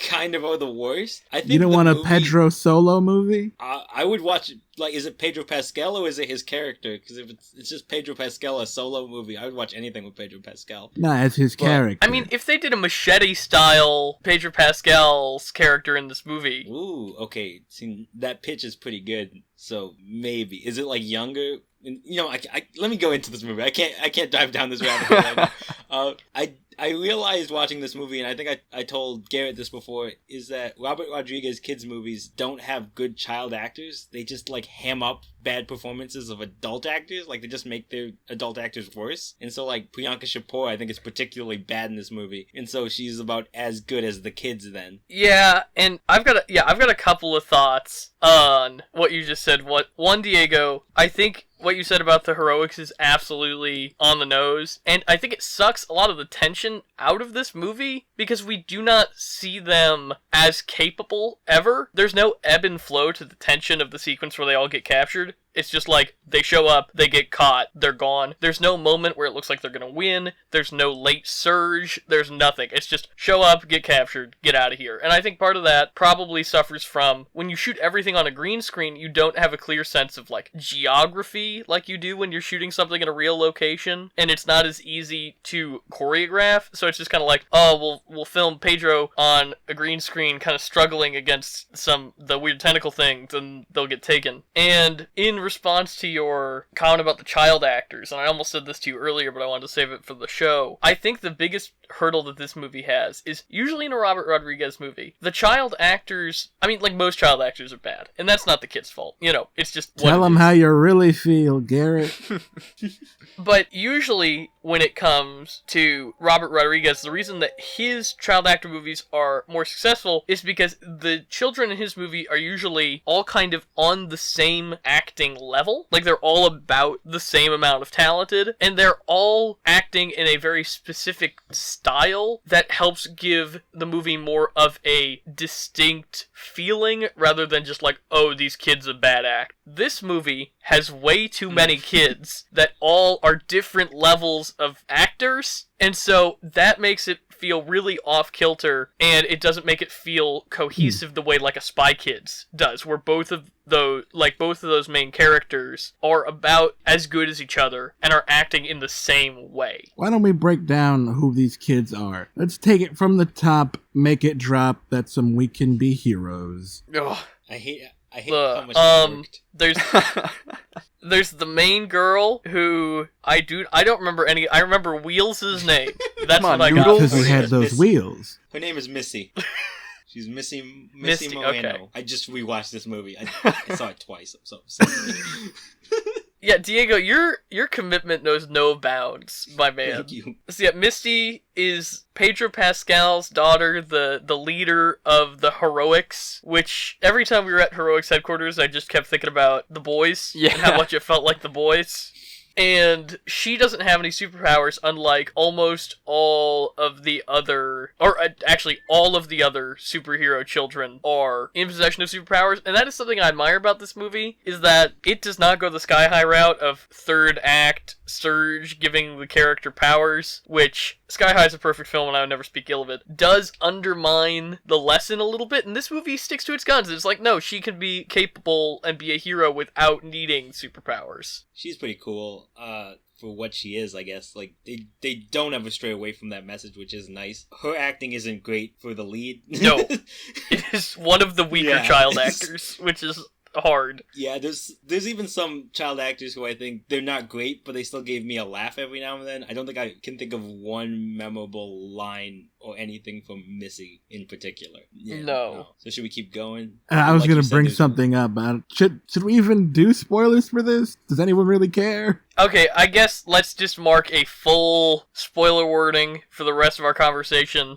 kind of are the worst. I think You don't the want a movie- Pedro solo movie? I would watch, like, is it Pedro Pascal or is it his character? Because if it's just Pedro Pascal, a solo movie, I would watch anything with Pedro Pascal. Nah, it's his But, character. I mean, if they did a Machete-style Pedro Pascal's character in this movie, Ooh, okay. See, that pitch is pretty good. So maybe is it like younger? You know, let me go into this movie. I can't dive down this rabbit hole right now. I realized watching this movie, and I think I told Garrett this before, is that Robert Rodriguez kids movies don't have good child actors. They just like ham up bad performances of adult actors. Like they just make their adult actors worse. And so like Priyanka Kapoor, I think is particularly bad in this movie, and so she's about as good as the kids then. yeah, and I've got a couple of thoughts on what you just said. One, Diego, I think what you said about the heroics is absolutely on the nose, and I think it sucks a lot of the tension out of this movie because we do not see them as capable ever. There's no ebb and flow to the tension of the sequence where they all get captured. It's just like, they show up, they get caught, they're gone. There's no moment where it looks like they're gonna win, there's no late surge, there's nothing. It's just, show up, get captured, get out of here. And I think part of that probably suffers from, when you shoot everything on a green screen, you don't have a clear sense of, like, geography like you do when you're shooting something in a real location, and it's not as easy to choreograph, so it's just kind of like, oh, we'll film Pedro on a green screen kind of struggling against the weird tentacle things, and they'll get taken. And in response to your comment about the child actors, and I almost said this to you earlier, but I wanted to save it for the show, I think the biggest hurdle that this movie has is usually in a Robert Rodriguez movie, the child actors, I mean, like most child actors are bad, and that's not the kid's fault. You know, it's just what Tell it them is. how you really feel, Garrett. But usually, when it comes to Robert Rodriguez, the reason that his child actor movies are more successful is because the children in his movie are usually all kind of on the same acting level. Like, they're all about the same amount of talented, and they're all acting in a very specific style that helps give the movie more of a distinct feeling rather than just like, oh, these kids are bad act. This movie has way too many kids that all are different levels of actors, and so that makes it feel really off-kilter, and it doesn't make it feel cohesive the way like a Spy Kids does, where both of those main characters are about as good as each other and are acting in the same way. Why don't we break down who these kids are? Let's take it from the top, make it drop that some we can be heroes. Ugh. I hate how much it worked. There's the main girl who I don't remember any. I remember Wheels' name. That's Come on, what I got. Noodles. Because he Her name had is those Miss- wheels. Her name is Missy. She's Missy Misty, Moreno. okay. I just rewatched this movie. I saw it twice. I'm so upset. Yeah, Diego, your commitment knows no bounds, my man. Thank you. So yeah, Misty is Pedro Pascal's daughter, the leader of the Heroics, which every time we were at Heroics headquarters, I just kept thinking about The Boys, and how Yeah. much it felt like The Boys. And she doesn't have any superpowers, unlike almost all of the other, or actually all of the other superhero children are in possession of superpowers. And that is something I admire about this movie, is that it does not go the sky-high route of third act surge giving the character powers, which Sky High is a perfect film and I would never speak ill of it, does undermine the lesson a little bit. And this movie sticks to its guns. It's like, no, she can be capable and be a hero without needing superpowers. She's pretty cool for what she is, I guess. Like, they don't ever stray away from that message, which is nice. Her acting isn't great for the lead. No. It is one of the weaker Yeah. child actors, which is hard. Yeah, there's even some child actors who I think they're not great, but they still gave me a laugh every now and then. I don't think I can think of one memorable line or anything from Missy in particular. Yeah, No. So should we keep going? I was Like going you to said, bring there's- something up. Should we even do spoilers for this? Does anyone really care? Okay, I guess let's just mark a full spoiler warning for the rest of our conversation.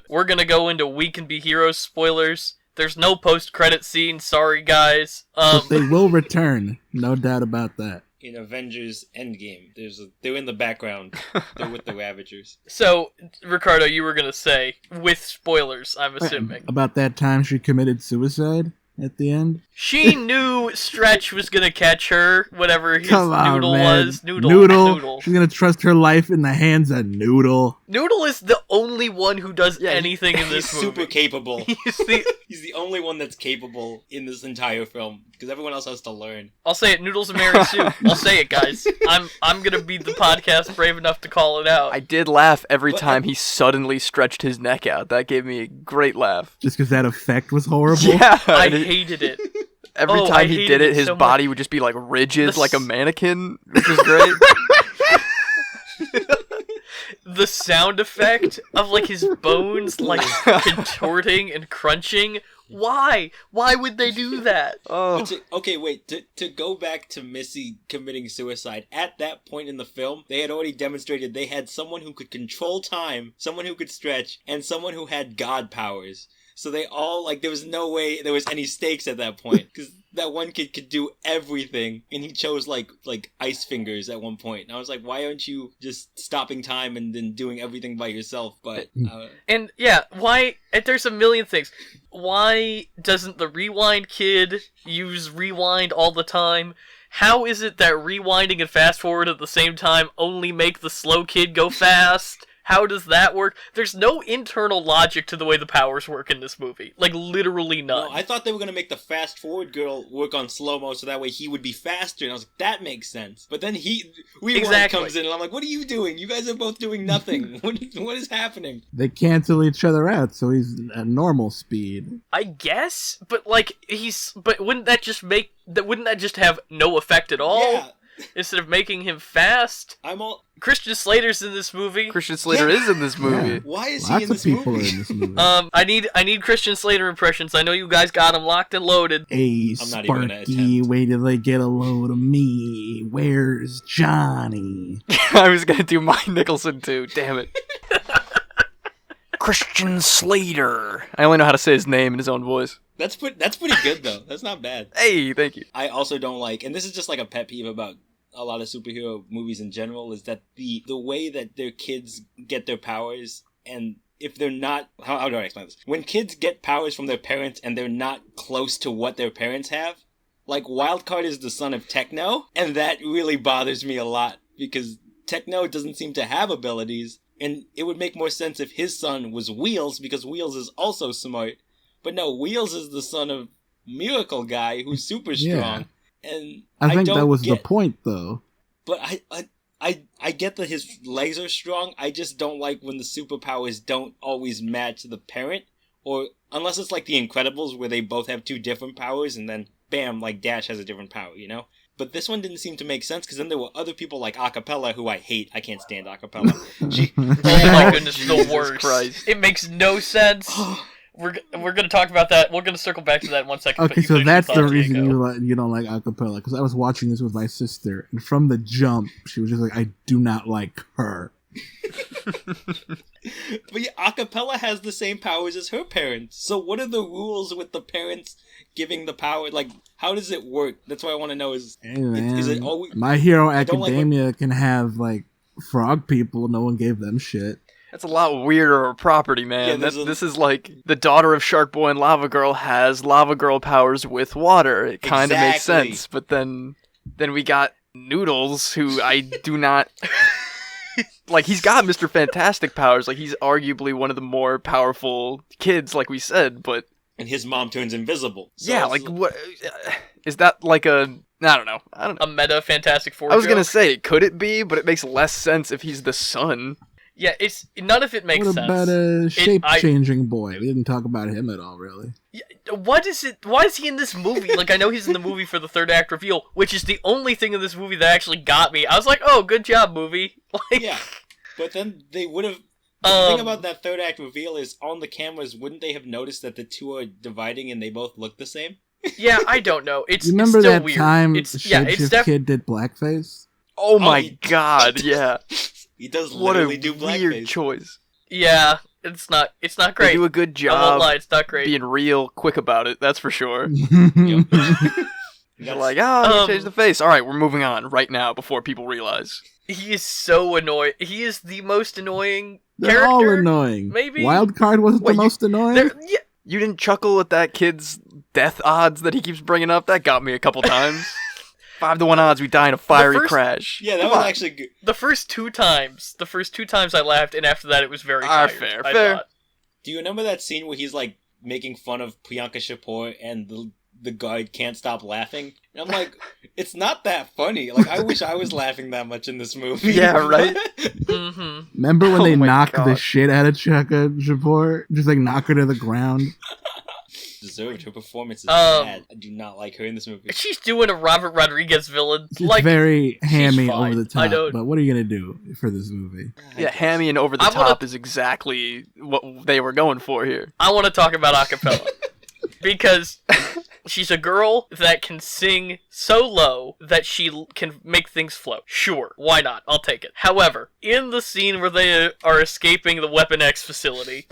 We're gonna go into We Can Be Heroes spoilers. There's no post-credit scene, sorry guys. But they will return, no doubt about that. In Avengers Endgame, they're in the background. They're with the Ravagers. So, Ricardo, you were gonna say, with spoilers, I'm assuming. About that time she committed suicide at the end? She knew Stretch was gonna catch her, whatever his Come on, noodle man. was. Noodle. She's going to trust her life in the hands of Noodle. Noodle is the only one who does Yeah, anything in this He's movie. super capable. He's He's the only one that's capable in this entire film, because everyone else has to learn. I'll say it, Noodle's a Mary Sue. I'll say it, guys. I'm gonna be the podcast brave enough to call it out. I did laugh every But- time he suddenly stretched his neck out. That gave me a great laugh. Just because that effect was horrible? Yeah. I and hated it. every Oh, I time he hated did it, it his so much. body would just be like rigid, The like a s- mannequin, which was great. The sound effect of like his bones like contorting and crunching. Why? Why would they do that? Oh, To go back to Missy committing suicide, at that point in the film, they had already demonstrated they had someone who could control time, someone who could stretch, and someone who had god powers. So they all, like, there was no way there was any stakes at that point, because that one kid could do everything, and he chose, like ice fingers at one point. And I was like, why aren't you just stopping time and then doing everything by yourself? But, And yeah, why? There's a million things. Why doesn't the rewind kid use rewind all the time? How is it that rewinding and fast forward at the same time only make the slow kid go fast? How does that work? There's no internal logic to the way the powers work in this movie. Like, literally none. no, I thought they were going to make the fast forward girl work on slow-mo so that way he would be faster. And I was like, that makes sense. But then Rewind Exactly. comes in and I'm like, what are you doing? You guys are both doing nothing. What is happening? They cancel each other out, so he's at normal speed. I guess, but like but wouldn't that just have no effect at all? Yeah, Instead of making him fast? I'm all... Christian Slater's in this movie. Christian Slater is in this movie. Why is he Lots in of this people movie? are in this movie. I need Christian Slater impressions. I know you guys got them locked and loaded. Hey, I'm not even gonna Sparky, attempt. wait till they get a load of me. Where's Johnny? I was gonna do Mike Nicholson too. Damn it. Christian Slater. I only know how to say his name in his own voice. That's pretty good, though. That's not bad. Hey, thank you. I also don't like, and this is just like a pet peeve about a lot of superhero movies in general, is that the way that their kids get their powers, and if they're not, how do I explain this? When kids get powers from their parents and they're not close to what their parents have, like Wildcard is the son of Techno, and that really bothers me a lot, because Techno doesn't seem to have abilities, and it would make more sense if his son was Wheels, because Wheels is also smart, but no, Wheels is the son of Miracle Guy, who's super strong. Yeah. And I think don't that was get, the point, though. But I get that his legs are strong. I just don't like when the superpowers don't always match the parent, or unless it's like the Incredibles where they both have two different powers and then bam, like Dash has a different power, you know? But this one didn't seem to make sense because then there were other people like Acapella who I hate. I can't stand Acapella. Oh my goodness, the Jesus worst. Christ. It makes no sense. We're gonna talk about that. We're gonna circle back to that in 1 second. but Okay, you so finish your that's the thoughts, reason Diego. you don't like acapella. Because I was watching this with my sister, and from the jump, she was just like, "I do not like her." But yeah, Acapella has the same powers as her parents. So what are the rules with the parents giving the power? Like, how does it work? That's what I want to know is... Hey, man, is it always... My Hero don't like Academia can have like frog people. No one gave them shit. That's a lot weirder of a property, man. Yeah, there's This is like the daughter of Shark Boy and Lava Girl has Lava Girl powers with water. It kind of makes Exactly. sense. But then we got Noodles, who I do not... Like, he's got Mr. Fantastic powers. Like, he's arguably one of the more powerful kids, like we said, but... And his mom turns invisible. So yeah, it's- like, what... Is that like a... I don't know. A meta Fantastic Four. I was joke? gonna say, could it be? But it makes less sense if he's the son. Yeah, it's none of it makes What sense. about a shape-changing boy? We didn't talk about him at all, really. What is it? Why is he in this movie? Like, I know he's in the movie for the third act reveal, which is the only thing in this movie that actually got me. I was like, oh, good job, movie. Like, yeah, but then they would have... The thing about that third act reveal is, on the cameras, wouldn't they have noticed that the two are dividing and they both look the same? Yeah, I don't know. You remember it's still that weird. time the it's Shapeshift kid did blackface? Oh my god, yeah. He does What a literally do blackface. weird choice. Yeah, it's not great. They do a good I won't job lie, it's not great. being real quick about it, that's for sure. Yep. They're like, oh, you changed the face. Alright, we're moving on right now before people realize. He is so annoying. He is the most annoying They're character. all annoying. Maybe? Wildcard wasn't Wait, the most annoying? Yeah, You didn't chuckle at that kid's death odds that he keeps bringing up? That got me a couple times. 5-1 odds we die in a fiery crash. Yeah, that Come was on. actually good. the first two times I laughed, and after that it was very Ah, tired. fair. I thought. Do you remember that scene where he's like making fun of Priyanka Kapoor and the guard can't stop laughing? And I'm like, it's not that funny. Like, I wish I was laughing that much in this movie. Yeah, right? Mm-hmm. Remember when Oh they my knocked the God. shit out of Chaka Shapur? Just like knock her to the ground? Deserved. Her performance is Um, bad. I do not like her in this movie. She's doing a Robert Rodriguez villain. It's Like, very hammy fine. over the I top, don't- but what are you gonna do for this movie? Yeah, hammy and over the I wanna- top is exactly what they were going for here. I want to talk about acapella because she's a girl that can sing so low that she can make things float. Sure, why not? I'll take it. However, in the scene where they are escaping the Weapon X facility,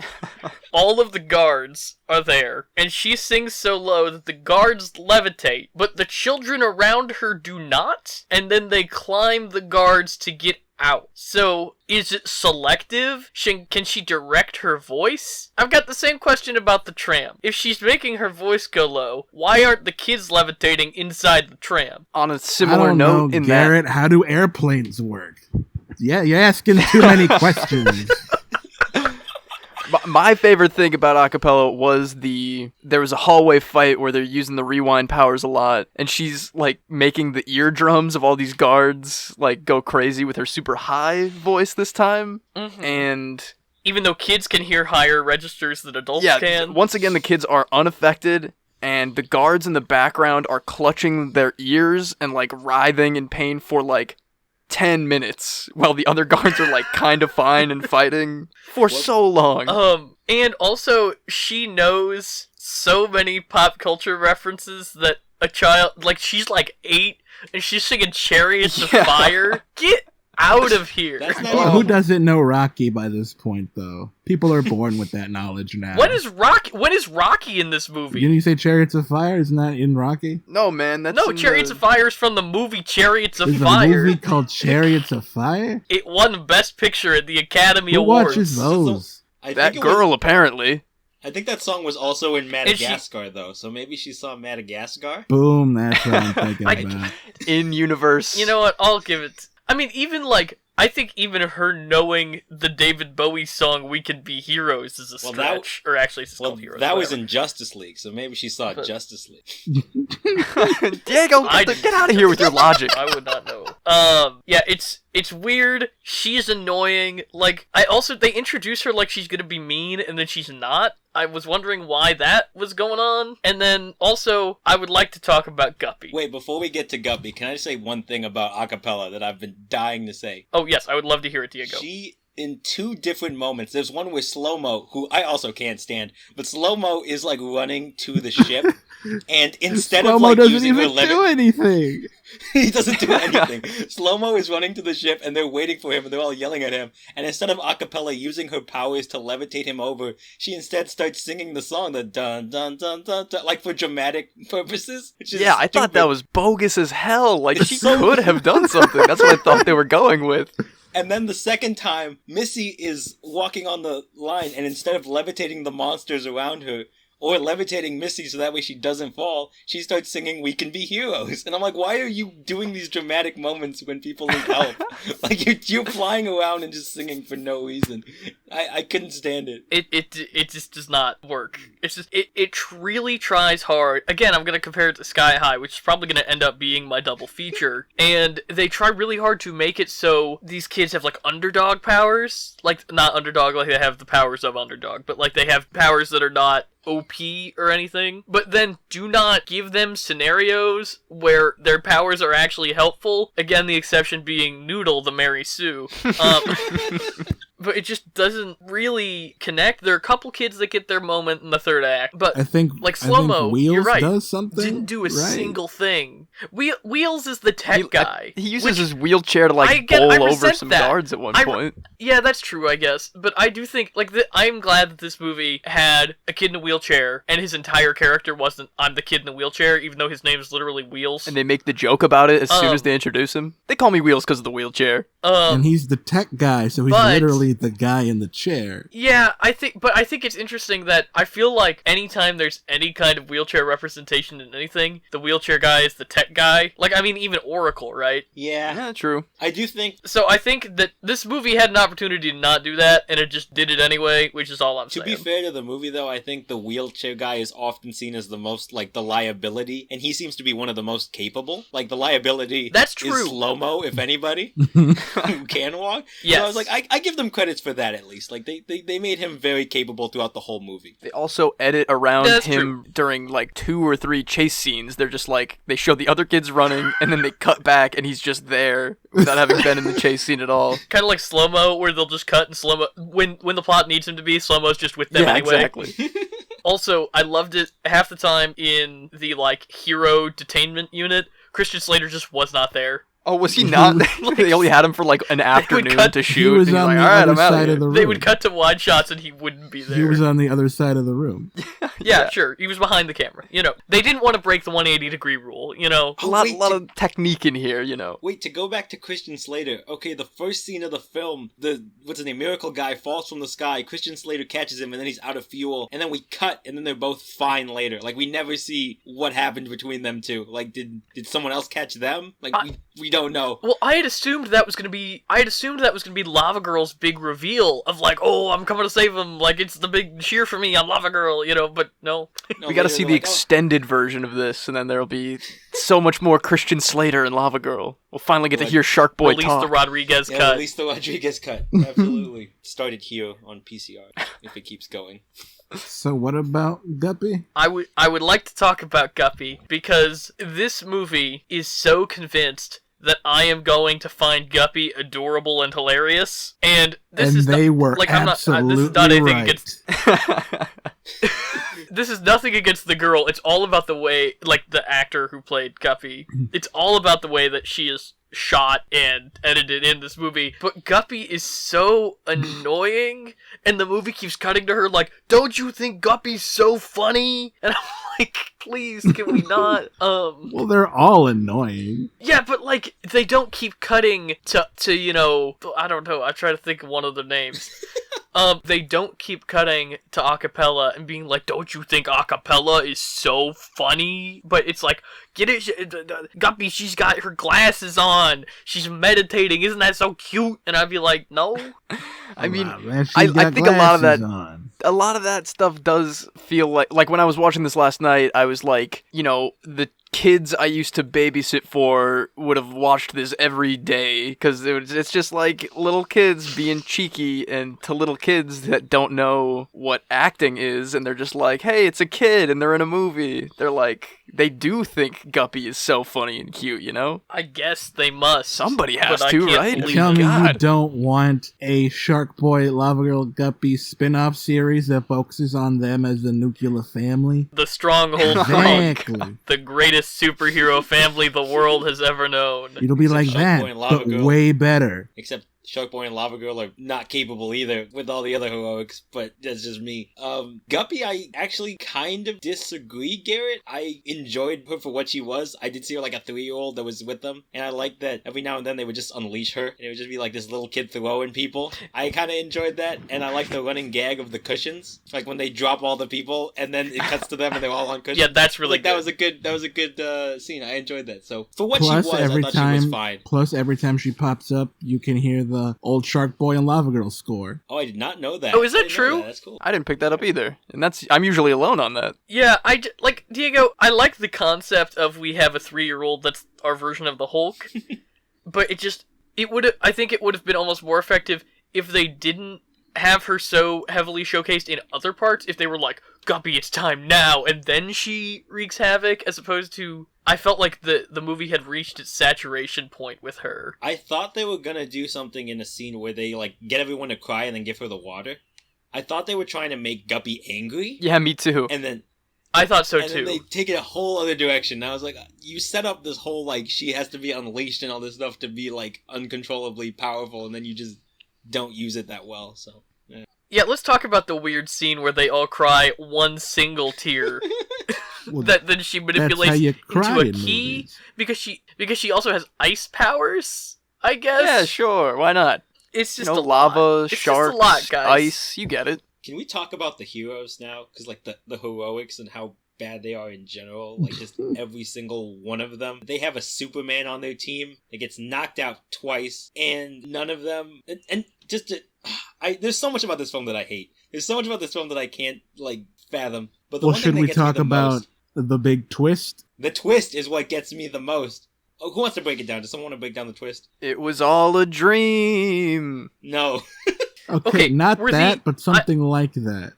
all of the guards are there, and she sings so low that the guards levitate, but the children around her do not, and then they climb the guards to get out. So, is it selective? Can she direct her voice? I've got the same question about the tram. If she's making her voice go low, why aren't the kids levitating inside the tram? On a I similar don't note, know, in Garrett, how do airplanes work? Yeah, you're asking too many questions. my favorite thing about acapella was there was a hallway fight where they're using the rewind powers a lot, and she's like making the eardrums of all these guards like go crazy with her super high voice this time, Mhm. and Even though kids can hear higher registers than adults yeah, can. once again the kids are unaffected. And the guards in the background are clutching their ears and like writhing in pain for like 10 minutes while the other guards are like kind of fine and fighting for so long. And also, she knows so many pop culture references that a child, like, she's like 8, and she's singing Chariots of Yeah. Fire. Get out of here. That's not Well, even... who doesn't know Rocky by this point, though? People are born with that knowledge now. When is Rocky in this movie? Didn't you say Chariots of Fire? Isn't that in Rocky? No, man, that's No, in Chariots of Fire is from the movie Chariots of There's a Fire. movie called Chariots of Fire? It won Best Picture at the Academy Who Awards. watches those? I that think it was- girl apparently. I think that song was also in Madagascar, though, so maybe she saw Madagascar? Boom, that's what I'm thinking I- about. In universe. You know what? I'll give it. I mean, even like, I think even her knowing the David Bowie song "We Can Be Heroes" is a Well, that- stretch. Or actually, it's Well, called Heroes. that was whatever. in Justice League, so maybe she saw But- Justice League. Diego, get out of here with your logic. I would not know. Yeah, it's weird. She's annoying. Like, they introduce her like she's gonna be mean, and then she's not. I was wondering why that was going on. And then also, I would like to talk about Guppy. Wait, before we get to Guppy, can I just say one thing about acapella that I've been dying to say? Oh yes, I would love to hear it, Diego. She, in 2 different moments, there's one with Slow-Mo, who I also can't stand, but Slow-Mo is like running to the ship, and instead of Slow-Mo like doesn't using her even do anything. he doesn't do anything. Slow-Mo is running to the ship, and they're waiting for him, and they're all yelling at him. And instead of acapella using her powers to levitate him over, she instead starts singing the song, the dun dun dun dun dun, like for dramatic purposes. Which is Yeah, I thought that stupid. was bogus as hell. Like, It's she so- could have done something. That's what I thought they were going with. And then the second time, Missy is walking on the line, and instead of levitating the monsters around her, or levitating Missy so that way she doesn't fall, she starts singing "We Can Be Heroes." And I'm like, why are you doing these dramatic moments when people need help? Like, you're flying around and just singing for no reason. I couldn't stand it. It just does not work. It's just, it really tries hard. Again, I'm going to compare it to Sky High, which is probably going to end up being my double feature. And they try really hard to make it so these kids have, like, underdog powers. Like, not underdog, like they have the powers of underdog, but, like, they have powers that are not OP or anything, but then do not give them scenarios where their powers are actually helpful. Again, the exception being Noodle, the Mary Sue. But it just doesn't really connect. There are a couple kids that get their moment in the third act, but I think like Slow-Mo, Wheels you're right, does something. didn't do a right? single thing. Wheels is the tech guy. He uses his wheelchair to bowl over some guards at one point. Yeah, that's true, I guess. But I do think, I'm glad that this movie had a kid in a wheelchair, and his entire character wasn't, I'm the kid in the wheelchair, even though his name is literally Wheels. And they make the joke about it as soon as they introduce him. They call me Wheels because of the wheelchair. And he's the tech guy, so he's literally the guy in the chair. Yeah, I think it's interesting that I feel like anytime there's any kind of wheelchair representation in anything, the wheelchair guy is the tech guy. Even Oracle, right? Yeah, true. I do think... So I think that this movie had an opportunity to not do that, and it just did it anyway, which is all I'm saying. To be fair to the movie, though, I think the wheelchair guy is often seen as the most, the liability, and he seems to be one of the most capable. Like, the liability That's true. is Slow-Mo, if anybody, who can walk. Yes. So I was like, I give them credits for that, at least. Like, they made him very capable throughout the whole movie. They also edit around him true. during, 2 or 3 chase scenes. They're just they show the other kids running, and then they cut back, and he's just there without having been in the chase scene at all. Kind of like Slow-Mo, where they'll just cut and Slow-Mo, when the plot needs him to be, Slow-Mo's just with them anyway. Exactly. Also, I loved it half the time in the, hero detainment unit. Christian Slater just was not there. Oh, was he not? They only had him for an afternoon to shoot. He was and on he's the all right, other I'm out side of of the room. They would cut to wide shots and he wouldn't be there. He was on the other side of the room. Yeah, sure. He was behind the camera. They didn't want to break the 180-degree rule, A lot of technique in here, Wait, to go back to Christian Slater, okay, the first scene of the film, what's his name, Miracle Guy falls from the sky, Christian Slater catches him, and then he's out of fuel, and then we cut, and then they're both fine later. We never see what happened between them two. Did someone else catch them? We don't know. Well, I had assumed that was gonna be Lava Girl's big reveal of oh, I'm coming to save him, it's the big cheer for me, I'm Lava Girl, but no. We gotta see the extended version of this, and then there'll be so much more Christian Slater and Lava Girl. We'll finally get to hear Shark Boy talk. Release the Rodriguez cut. Release the Rodriguez cut. Absolutely. Started here on PCR, if it keeps going. So what about Guppy? I would like to talk about Guppy, because this movie is so convinced that I am going to find Guppy adorable and hilarious, and this is absolutely this is not anything right. against. This is nothing against the girl. It's all about the way, the actor who played Guppy. It's all about the way that she is shot and edited in this movie. But Guppy is so annoying, and the movie keeps cutting to her don't you think Guppy's so funny? And I'm like, please, can we not? Well, they're all annoying. Yeah, but they don't keep cutting to I don't know. I try to think of one of the names. They don't keep cutting to acapella and being don't you think acapella is so funny? But it's get it, Guppy, she's got her glasses on. She's meditating. Isn't that so cute? And I'd be like, no. I mean, man, I think a lot of that, on. a lot of that stuff does feel like when I was watching this last night, I was the kids I used to babysit for would have watched this every day, because it's just little kids being cheeky, and to little kids that don't know what acting is, and they're just hey, it's a kid and they're in a movie. They're they do think Guppy is so funny and cute, I guess they must. Somebody has but to, I can't right? believe Tell me you God. don't want a Shark Boy, Lava Girl, Guppy spin-off series that focuses on them as the nuclear family? The Stronghold Exactly. Frog, the greatest superhero family the world has ever known. It'll be like Shark that, Boy and Lava but Girl. way better. Except Shark Boy and Lava Girl are not capable either with all the other heroics, but that's just me. Guppy, I actually kind of disagree, Garrett. I enjoyed her for what she was. I did see her like a 3-year-old that was with them, and I liked that every now and then they would just unleash her, and it would just be like this little kid throwing people. I kind of enjoyed that, and I like the running gag of the cushions, like when they drop all the people, and then it cuts to them and they're all on cushions. Yeah, that's really like, good. That was a good scene. I enjoyed that. So for what Plus, she was, I thought she was fine. Plus, every time she pops up, you can hear the old Shark Boy and Lava Girl score. Oh, I did not know that. Oh, is that true? That's cool. I didn't pick that up either, and I'm usually alone on that. Yeah, like, Diego, I like the concept of we have a 3-year-old that's our version of the Hulk, but I think it would have been almost more effective if they didn't have her so heavily showcased in other parts, if they were like, Guppy, it's time now, and then she wreaks havoc, as opposed to... I felt like the movie had reached its saturation point with her. I thought they were gonna do something in a scene where they, like, get everyone to cry and then give her the water. I thought they were trying to make Guppy angry. Yeah, me too. And then... I thought so, and too. then they take it a whole other direction. And I was like, you set up this whole, like, she has to be unleashed and all this stuff to be, like, uncontrollably powerful, and then you just don't use it that well, so... Yeah, let's talk about the weird scene where they all cry one single tear. Well, that then she manipulates that's how you cry into a in key movies. because she also has ice powers, I guess. Yeah, sure. Why not? It's just You know, a lava, lot. sharks, it's just a lot, guys. ice. You get it. Can we talk about the heroes now? Because, like, the heroics and how bad they are in general. Like, just every single one of them. They have a Superman on their team that gets knocked out twice, and none of them... And just to... there's so much about this film that I hate. There's so much about this film that I can't, like, fathom. But the Well, one should thing that we gets me talk the about most- the big twist? the twist is what gets me the most. Oh, who wants to break it down? Does someone want to break down the twist? It was all a dream. No. Okay, not were that, but something like that.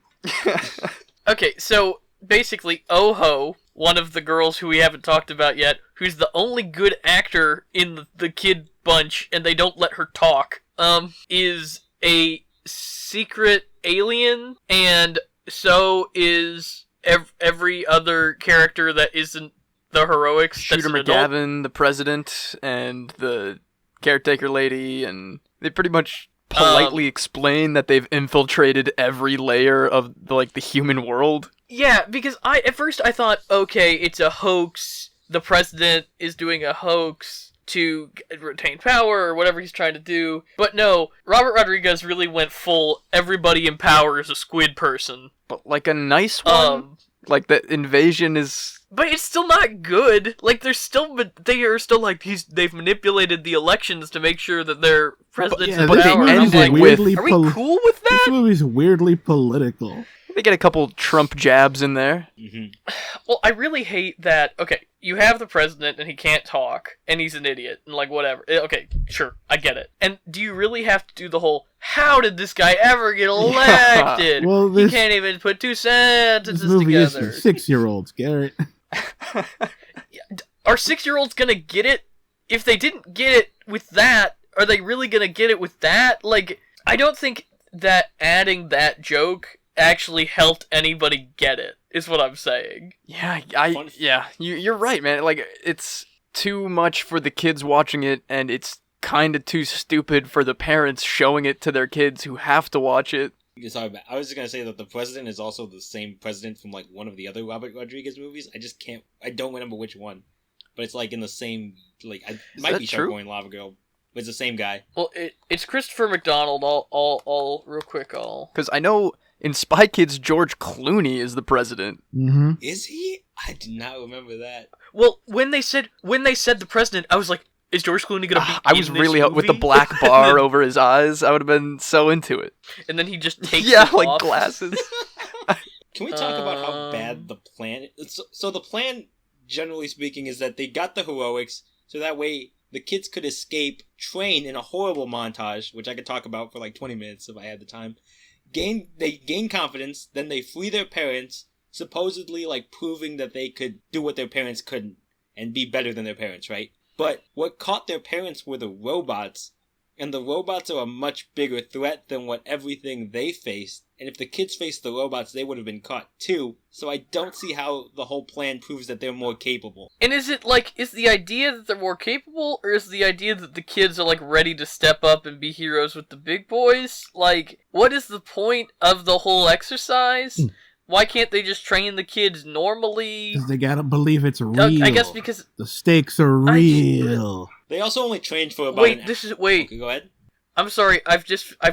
Okay, so basically, Oho, one of the girls who we haven't talked about yet, who's the only good actor in the kid bunch, and they don't let her talk, is a secret alien, and so is every other character that isn't the heroics. Shooter that's an adult. McGavin, the president, and the caretaker lady, and they pretty much politely explain that they've infiltrated every layer of the human world. Yeah, because at first I thought, okay, it's a hoax. The president is doing a hoax to retain power or whatever he's trying to do. But no, Robert Rodriguez really went full everybody in power is a squid person. But like a nice one? Like the invasion is... But it's still not good. Like they are still like they've manipulated the elections to make sure that their president's in but they power. ended I'm like, with- are we cool with that? This movie's weirdly political. They get a couple Trump jabs in there. Mm-hmm. Well, I really hate that. Okay, you have the president and he can't talk, and he's an idiot, and like whatever. Okay, sure, I get it. And do you really have to do the whole, how did this guy ever get elected? Well, he can't even put two This sentences movie is together. for 6-year-olds, Garrett. Are 6-year-olds gonna get it? If they didn't get it with that, are they really gonna get it with that? Like, I don't think that adding that joke actually helped anybody get it, is what I'm saying. Yeah, you're right, man. Like, it's too much for the kids watching it, and it's kind of too stupid for the parents showing it to their kids who have to watch it. Sorry, I was just gonna say that the president is also the same president from, like, one of the other Robert Rodriguez movies. I don't remember which one. But it's, like, in the same, like, it might be Shark Boy and Lava Girl. But it's the same guy. Well, it's Christopher McDonald, all real quick, Because I know in Spy Kids, George Clooney is the president. Mm-hmm. Is he? I did not remember that. Well, when they said the president, I was like, is George Clooney gonna be I was in this really with the movie? black bar over his eyes. I would have been so into it. And then he just takes Yeah, it like off. glasses. Can we talk about how bad the plan is? So the plan, generally speaking, is that they got the heroics, so that way the kids could escape, train in a horrible montage, which I could talk about for like 20 minutes if I had the time. They gain confidence, then they free their parents, supposedly like proving that they could do what their parents couldn't and be better than their parents, right? But what caught their parents were the robots and the robots are a much bigger threat than what everything they faced. And if the kids faced the robots, they would have been caught too. So I don't see how the whole plan proves that they're more capable. And is it like, is the idea that they're more capable, or is the idea that the kids are like ready to step up and be heroes with the big boys? Like, what is the point of the whole exercise? Why can't they just train the kids normally? Because they gotta believe it's real. I guess because the stakes are real. They also only trained for about wait. Okay, go ahead. I'm sorry. I've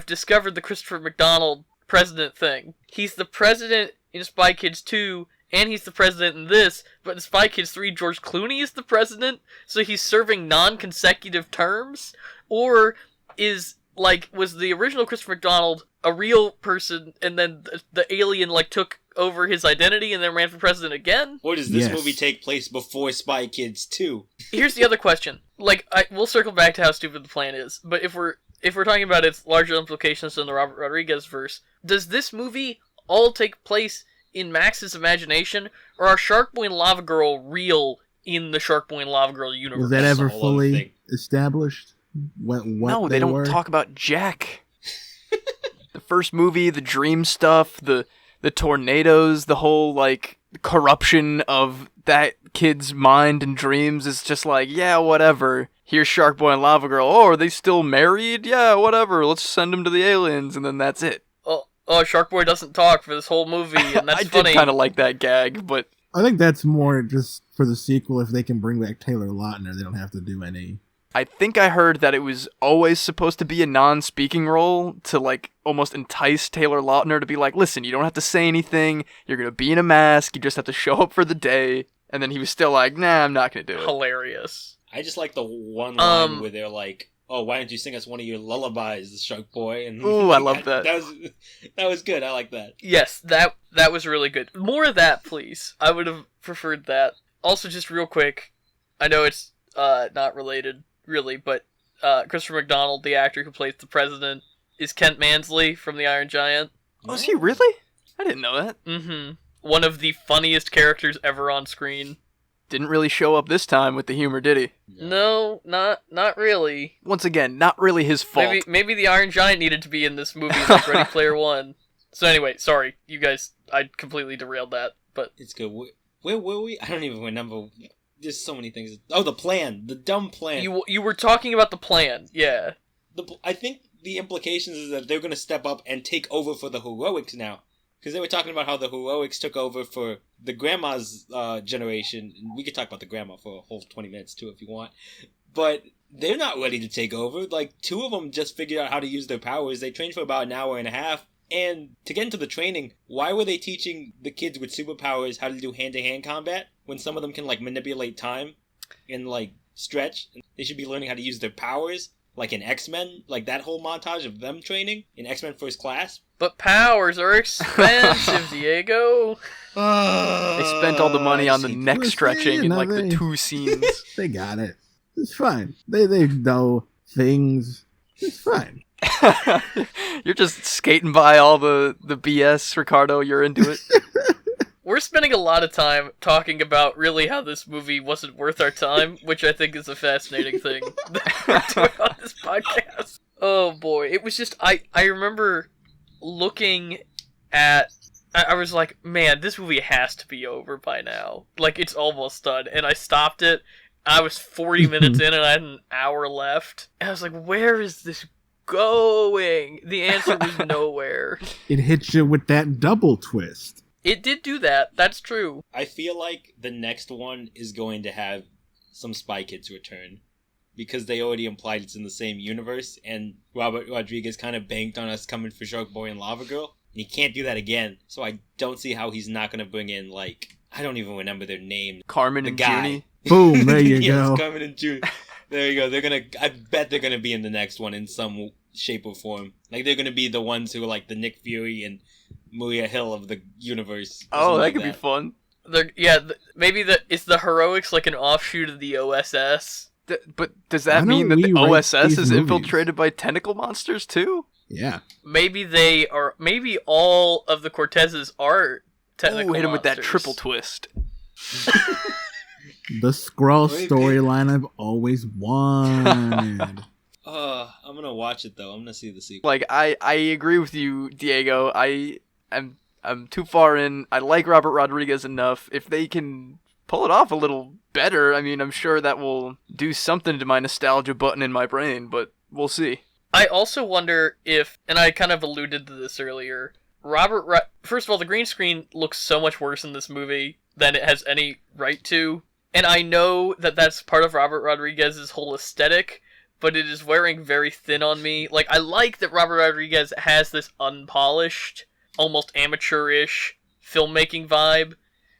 discovered the Christopher McDonald president thing. He's the president in Spy Kids 2, and he's the president in this. But in Spy Kids 3, George Clooney is the president, so he's serving non-consecutive terms. Or was the original Christopher McDonald a real person, and then the alien took over his identity and then ran for president again? Or does this movie take place before Spy Kids 2? Here's the other question. We'll circle back to how stupid the plan is, but if we're talking about its larger implications in the Robert Rodriguez verse, does this movie all take place in Max's imagination, or are Shark Boy and Lava Girl real in the Shark Boy and Lava Girl universe? Was that ever fully established? What no, they don't talk about Jack. The first movie, the dream stuff, the tornadoes, the whole corruption of that kid's mind and dreams is just yeah, whatever. Here's Shark Boy and Lava Girl. Oh, are they still married? Yeah, whatever. Let's send them to the aliens, and then that's it. Oh, Shark Boy doesn't talk for this whole movie, and that's funny. I did kind of like that gag, but I think that's more just for the sequel. If they can bring back Taylor Lautner, they don't have to do any. I think I heard that it was always supposed to be a non-speaking role to almost entice Taylor Lautner to be listen, you don't have to say anything. You're gonna be in a mask. You just have to show up for the day. And then he was still nah, I'm not gonna do it. Hilarious. I just like the one line where they're oh, why don't you sing us one of your lullabies, Shark Boy? And ooh, I love that. That was good. I like that. Yes, that was really good. More of that, please. I would have preferred that. Also, just real quick, I know it's not related, really, but Christopher McDonald, the actor who plays the president, is Kent Mansley from The Iron Giant. Oh, is he really? I didn't know that. Mm-hmm. One of the funniest characters ever on screen. Didn't really show up this time with the humor, did he? No, not really. Once again, not really his fault. Maybe the Iron Giant needed to be in this movie like Ready Player One. So anyway, sorry, you guys, I completely derailed that, but... It's good. Where were we? I don't even remember. There's so many things. Oh, the plan. The dumb plan. You were talking about the plan, yeah. I think the implications is that they're going to step up and take over for the heroics now. Because they were talking about how the heroics took over for the grandma's generation. And we could talk about the grandma for a whole 20 minutes, too, if you want. But they're not ready to take over. Two of them just figured out how to use their powers. They trained for about an hour and a half. And to get into the training, why were they teaching the kids with superpowers how to do hand-to-hand combat when some of them can, manipulate time and, stretch? They should be learning how to use their powers, in X-Men, that whole montage of them training in X-Men First Class. But powers are expensive, Diego. They spent all the money on the neck stretching in the 2 scenes. They got it. It's fine. They know things. It's fine. You're just skating by all the BS, Ricardo. You're into it. We're spending a lot of time talking about really how this movie wasn't worth our time, which I think is a fascinating thing we're doing on this podcast. Oh boy, it was just I remember looking at. I was like, man, this movie has to be over by now. It's almost done, and I stopped it. I was 40 minutes in, and I had an hour left. And I was like, where is this going? The answer was nowhere. It hits you with that double twist. It did do that. That's true. I feel like the next one is going to have some Spy Kids return. Because they already implied it's in the same universe. And Robert Rodriguez kind of banked on us coming for Shark Boy and Lava Girl. And he can't do that again. So I don't see how he's not going to bring in, I don't even remember their names. Carmen and Junie. Boom, there you yes, go. Carmen and Junie. There you go. I bet they're going to be in the next one in some shape or form. They're going to be the ones who are the Nick Fury and Maria Hill of the universe. Oh, that could be fun. Maybe is the heroics an offshoot of the OSS? But does that mean that the OSS is infiltrated by tentacle monsters too? Yeah. Maybe they are. Maybe all of the Cortezes are tentacle monsters. Hit him with that triple twist. The Skrull storyline I've always wanted. I'm gonna watch it though. I'm gonna see the sequel. Like I agree with you, Diego. I'm too far in. I like Robert Rodriguez enough. If they can pull it off a little better, I mean, I'm sure that will do something to my nostalgia button in my brain, but we'll see. I also wonder if, and I kind of alluded to this earlier, first of all, the green screen looks so much worse in this movie than it has any right to. And I know that that's part of Robert Rodriguez's whole aesthetic, but it is wearing very thin on me. Like, I like that Robert Rodriguez has this unpolished, almost amateurish filmmaking vibe,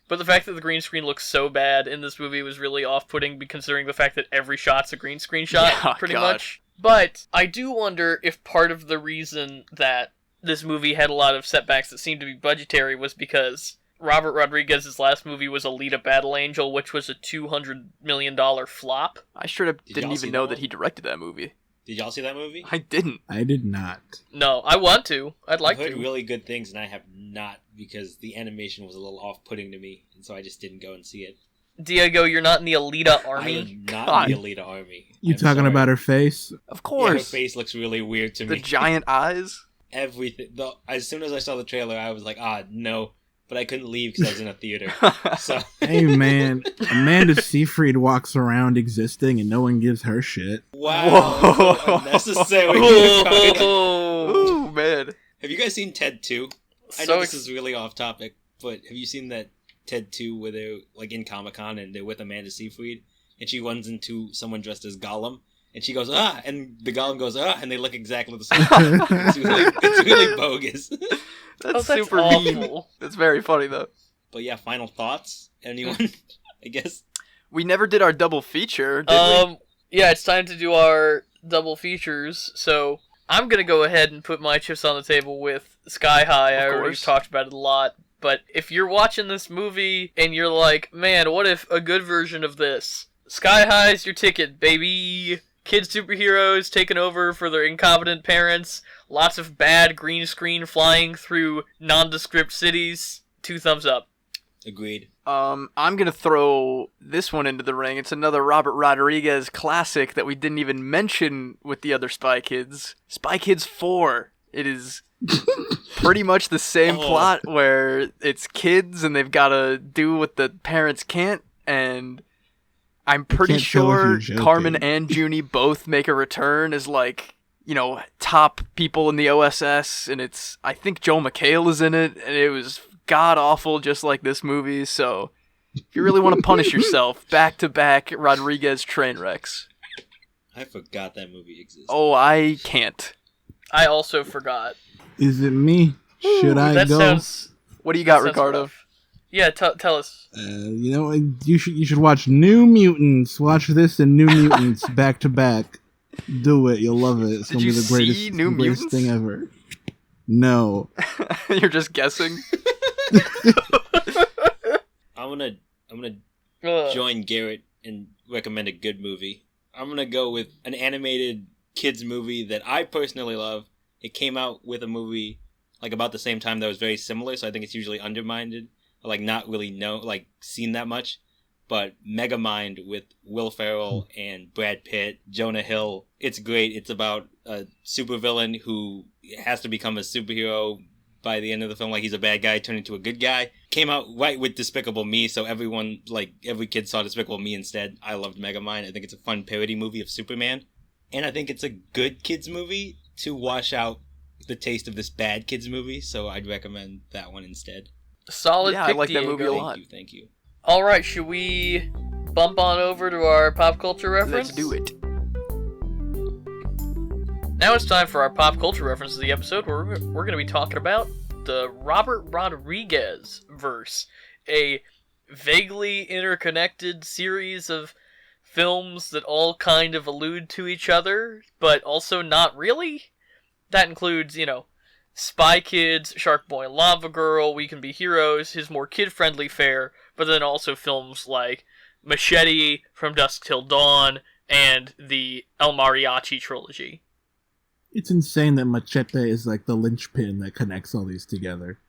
but the fact that the green screen looks so bad in this movie was really off-putting, considering the fact that every shot's a green screen shot, pretty much. But I do wonder if part of the reason that this movie had a lot of setbacks that seemed to be budgetary was because Robert Rodriguez's last movie was Alita Battle Angel, which was a $200 million flop. I straight up didn't even know that he directed that movie. Did y'all see that movie? I didn't. I did not. No, I want to. I'd like I've heard to. really good things, and I have not, because the animation was a little off-putting to me, and so I just didn't go and see it. Diego, you're not in the Alita I army? am not in the Alita army. You I'm talking sorry. about her face? Of Yeah, course. her face looks really weird to The me. giant eyes. Everything. As soon as I saw the trailer, I was like, no. But I couldn't leave because I was in a theater. So Hey man, Amanda Seyfried walks around existing and no one gives her shit. wow, Whoa. unnecessary. Ooh, man. Have you guys seen Ted 2? I know this is really off topic, but have you seen that Ted 2 where they're like in Comic-Con and they're with Amanda Seyfried and she runs into someone dressed as Gollum and she goes, and the Gollum goes, and they look exactly the same. It's really bogus. That's that's super awful. mean. That's very funny, though. But yeah, final thoughts? Anyone? I guess. We never did our double feature, did we? Yeah, it's time to do our double features, so I'm gonna go ahead and put my chips on the table with Sky High. I already talked about it a lot, but if you're watching this movie and you're like, man, what if a good version of this? Sky High's your ticket, baby! Kid superheroes taking over for their incompetent parents, lots of bad green screen flying through nondescript cities. 2 thumbs up. Agreed. I'm gonna throw this one into the ring. It's another Robert Rodriguez classic that we didn't even mention with the other Spy Kids. Spy Kids 4. It is pretty much the same plot where it's kids and they've gotta do what the parents can't, and I'm pretty sure Carmen and Junie both make a return as, like, top people in the OSS, and I think Joel McHale is in it, and it was god-awful just like this movie, so if you really want to punish yourself, back-to-back Rodriguez train wrecks. I forgot that movie existed. Oh, I can't. I also forgot. Is it me? Should I go? What do you got, Ricardo? Rough. Yeah, tell us. You should watch New Mutants. Watch this and New Mutants back to back. Do it. You'll love it. It's Did gonna you be the see New greatest Mutants? thing ever. No. You're just guessing? I'm gonna Ugh. join Garrett and recommend a good movie. I'm gonna go with an animated kids movie that I personally love. It came out with a movie like about the same time that was very similar, so I think it's usually undermined, or like not really seen that much. But Megamind with Will Ferrell and Brad Pitt, Jonah Hill. It's great. It's about a supervillain who has to become a superhero by the end of the film. Like, he's a bad guy turned into a good guy. Came out right with Despicable Me, so every kid saw Despicable Me instead. I loved Megamind. I think it's a fun parody movie of Superman. And I think it's a good kids movie to wash out the taste of this bad kids movie, so I'd recommend that one instead. Solid Yeah, pick, I like that Diego. movie a lot. Thank you. Alright, should we bump on over to our pop culture reference? Let's do it. Now it's time for our pop culture reference of the episode, where we're going to be talking about the Robert Rodriguez verse, a vaguely interconnected series of films that all kind of allude to each other, but also not really. That includes, Spy Kids, Shark Boy and Lava Girl, We Can Be Heroes, his more kid-friendly fare, but then also films like Machete, From Dusk Till Dawn, and the El Mariachi trilogy. It's insane that Machete is like the linchpin that connects all these together.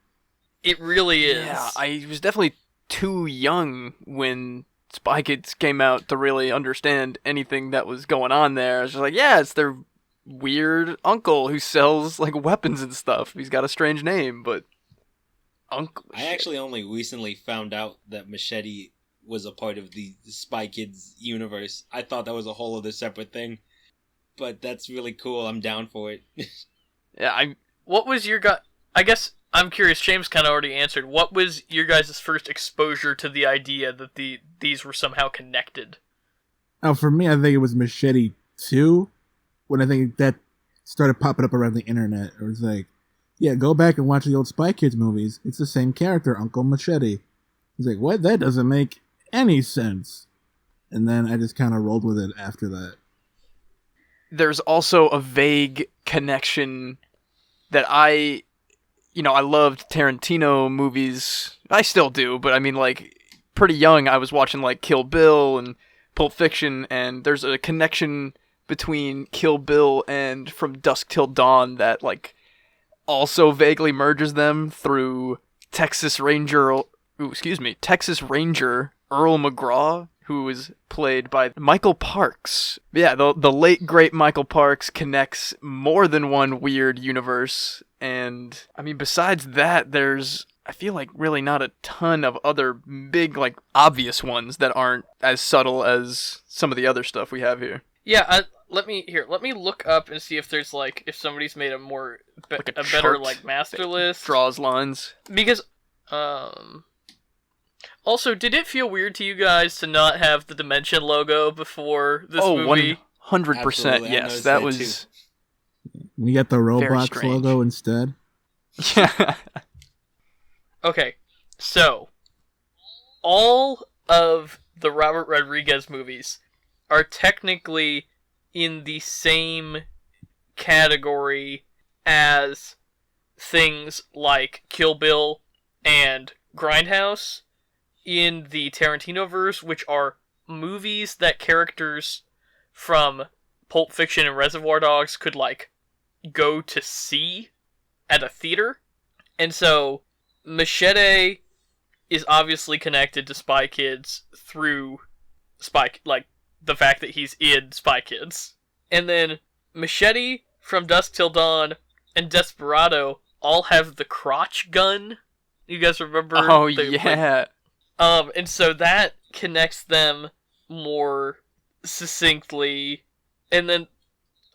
It really is. Yeah, I was definitely too young when Spy Kids came out to really understand anything that was going on there. It's just like, yeah, it's their weird uncle who sells like weapons and stuff. He's got a strange name, but Uncle. I actually only recently found out that Machete was a part of the Spy Kids universe. I thought that was a whole other separate thing, but that's really cool. I'm down for it. Yeah, What was your guy? I guess I'm curious. James kind of already answered. What was your guys' first exposure to the idea that these were somehow connected? Oh, for me, I think it was Machete 2, when I think that started popping up around the internet. It was like, yeah, go back and watch the old Spy Kids movies. It's the same character, Uncle Machete. He's like, what? That doesn't make any sense. And then I just kind of rolled with it after that. there's also a vague connection that I loved Tarantino movies. I still do, but I mean, like, pretty young, I was watching, like, Kill Bill and Pulp Fiction, and there's a connection between Kill Bill and From Dusk Till Dawn that, like, also vaguely merges them through Texas Ranger Earl McGraw, who is played by Michael Parks. Yeah, the late great Michael Parks connects more than one weird universe, and I mean, besides that, there's, I feel like, really not a ton of other big, like, obvious ones that aren't as subtle as some of the other stuff we have here. Yeah, let me look up and see if there's, like, if somebody's made a more Like a better, chart like, master list. Draws lines. Because also, did it feel weird to you guys to not have the Dimension logo before this movie? 100%, Absolutely, I yes. noticed That that was... We got the Roblox strange. logo instead. Yeah. Okay, so all of the Robert Rodriguez movies are technically in the same category as things like Kill Bill and Grindhouse in the Tarantino-verse, which are movies that characters from Pulp Fiction and Reservoir Dogs could, like, go to see at a theater. And so Machete is obviously connected to Spy Kids through the fact that he's in Spy Kids. And then Machete, From Dusk Till Dawn, and Desperado all have the crotch gun. You guys remember? Oh, yeah. And so that connects them more succinctly. And then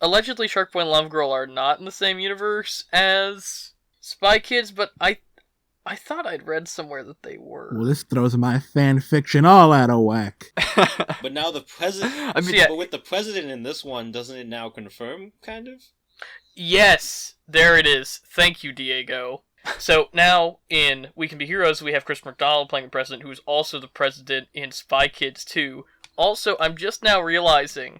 allegedly Shark Boy and Lava Girl are not in the same universe as Spy Kids, but I thought I'd read somewhere that they were. Well, this throws my fan fiction all out of whack. But now the president... I mean, but with the president in this one, doesn't it now confirm, kind of? Yes, there it is. Thank you, Diego. So now in We Can Be Heroes, we have Chris McDonald playing the president, who's also the president in Spy Kids 2. Also, I'm just now realizing,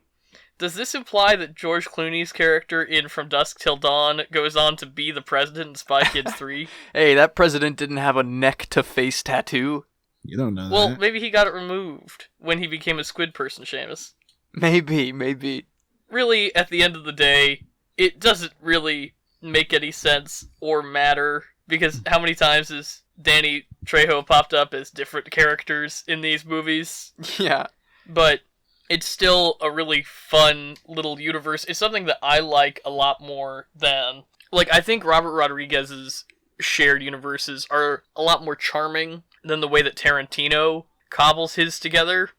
does this imply that George Clooney's character in From Dusk Till Dawn goes on to be the president in Spy Kids 3? Hey, that president didn't have a neck-to-face tattoo. You don't know Well, that. maybe he got it removed when he became a squid person, Seamus. Maybe. Really, at the end of the day, it doesn't really make any sense or matter, because how many times has Danny Trejo popped up as different characters in these movies? Yeah. But it's still a really fun little universe. It's something that I like a lot more than... Like, I think Robert Rodriguez's shared universes are a lot more charming than the way that Tarantino cobbles his together.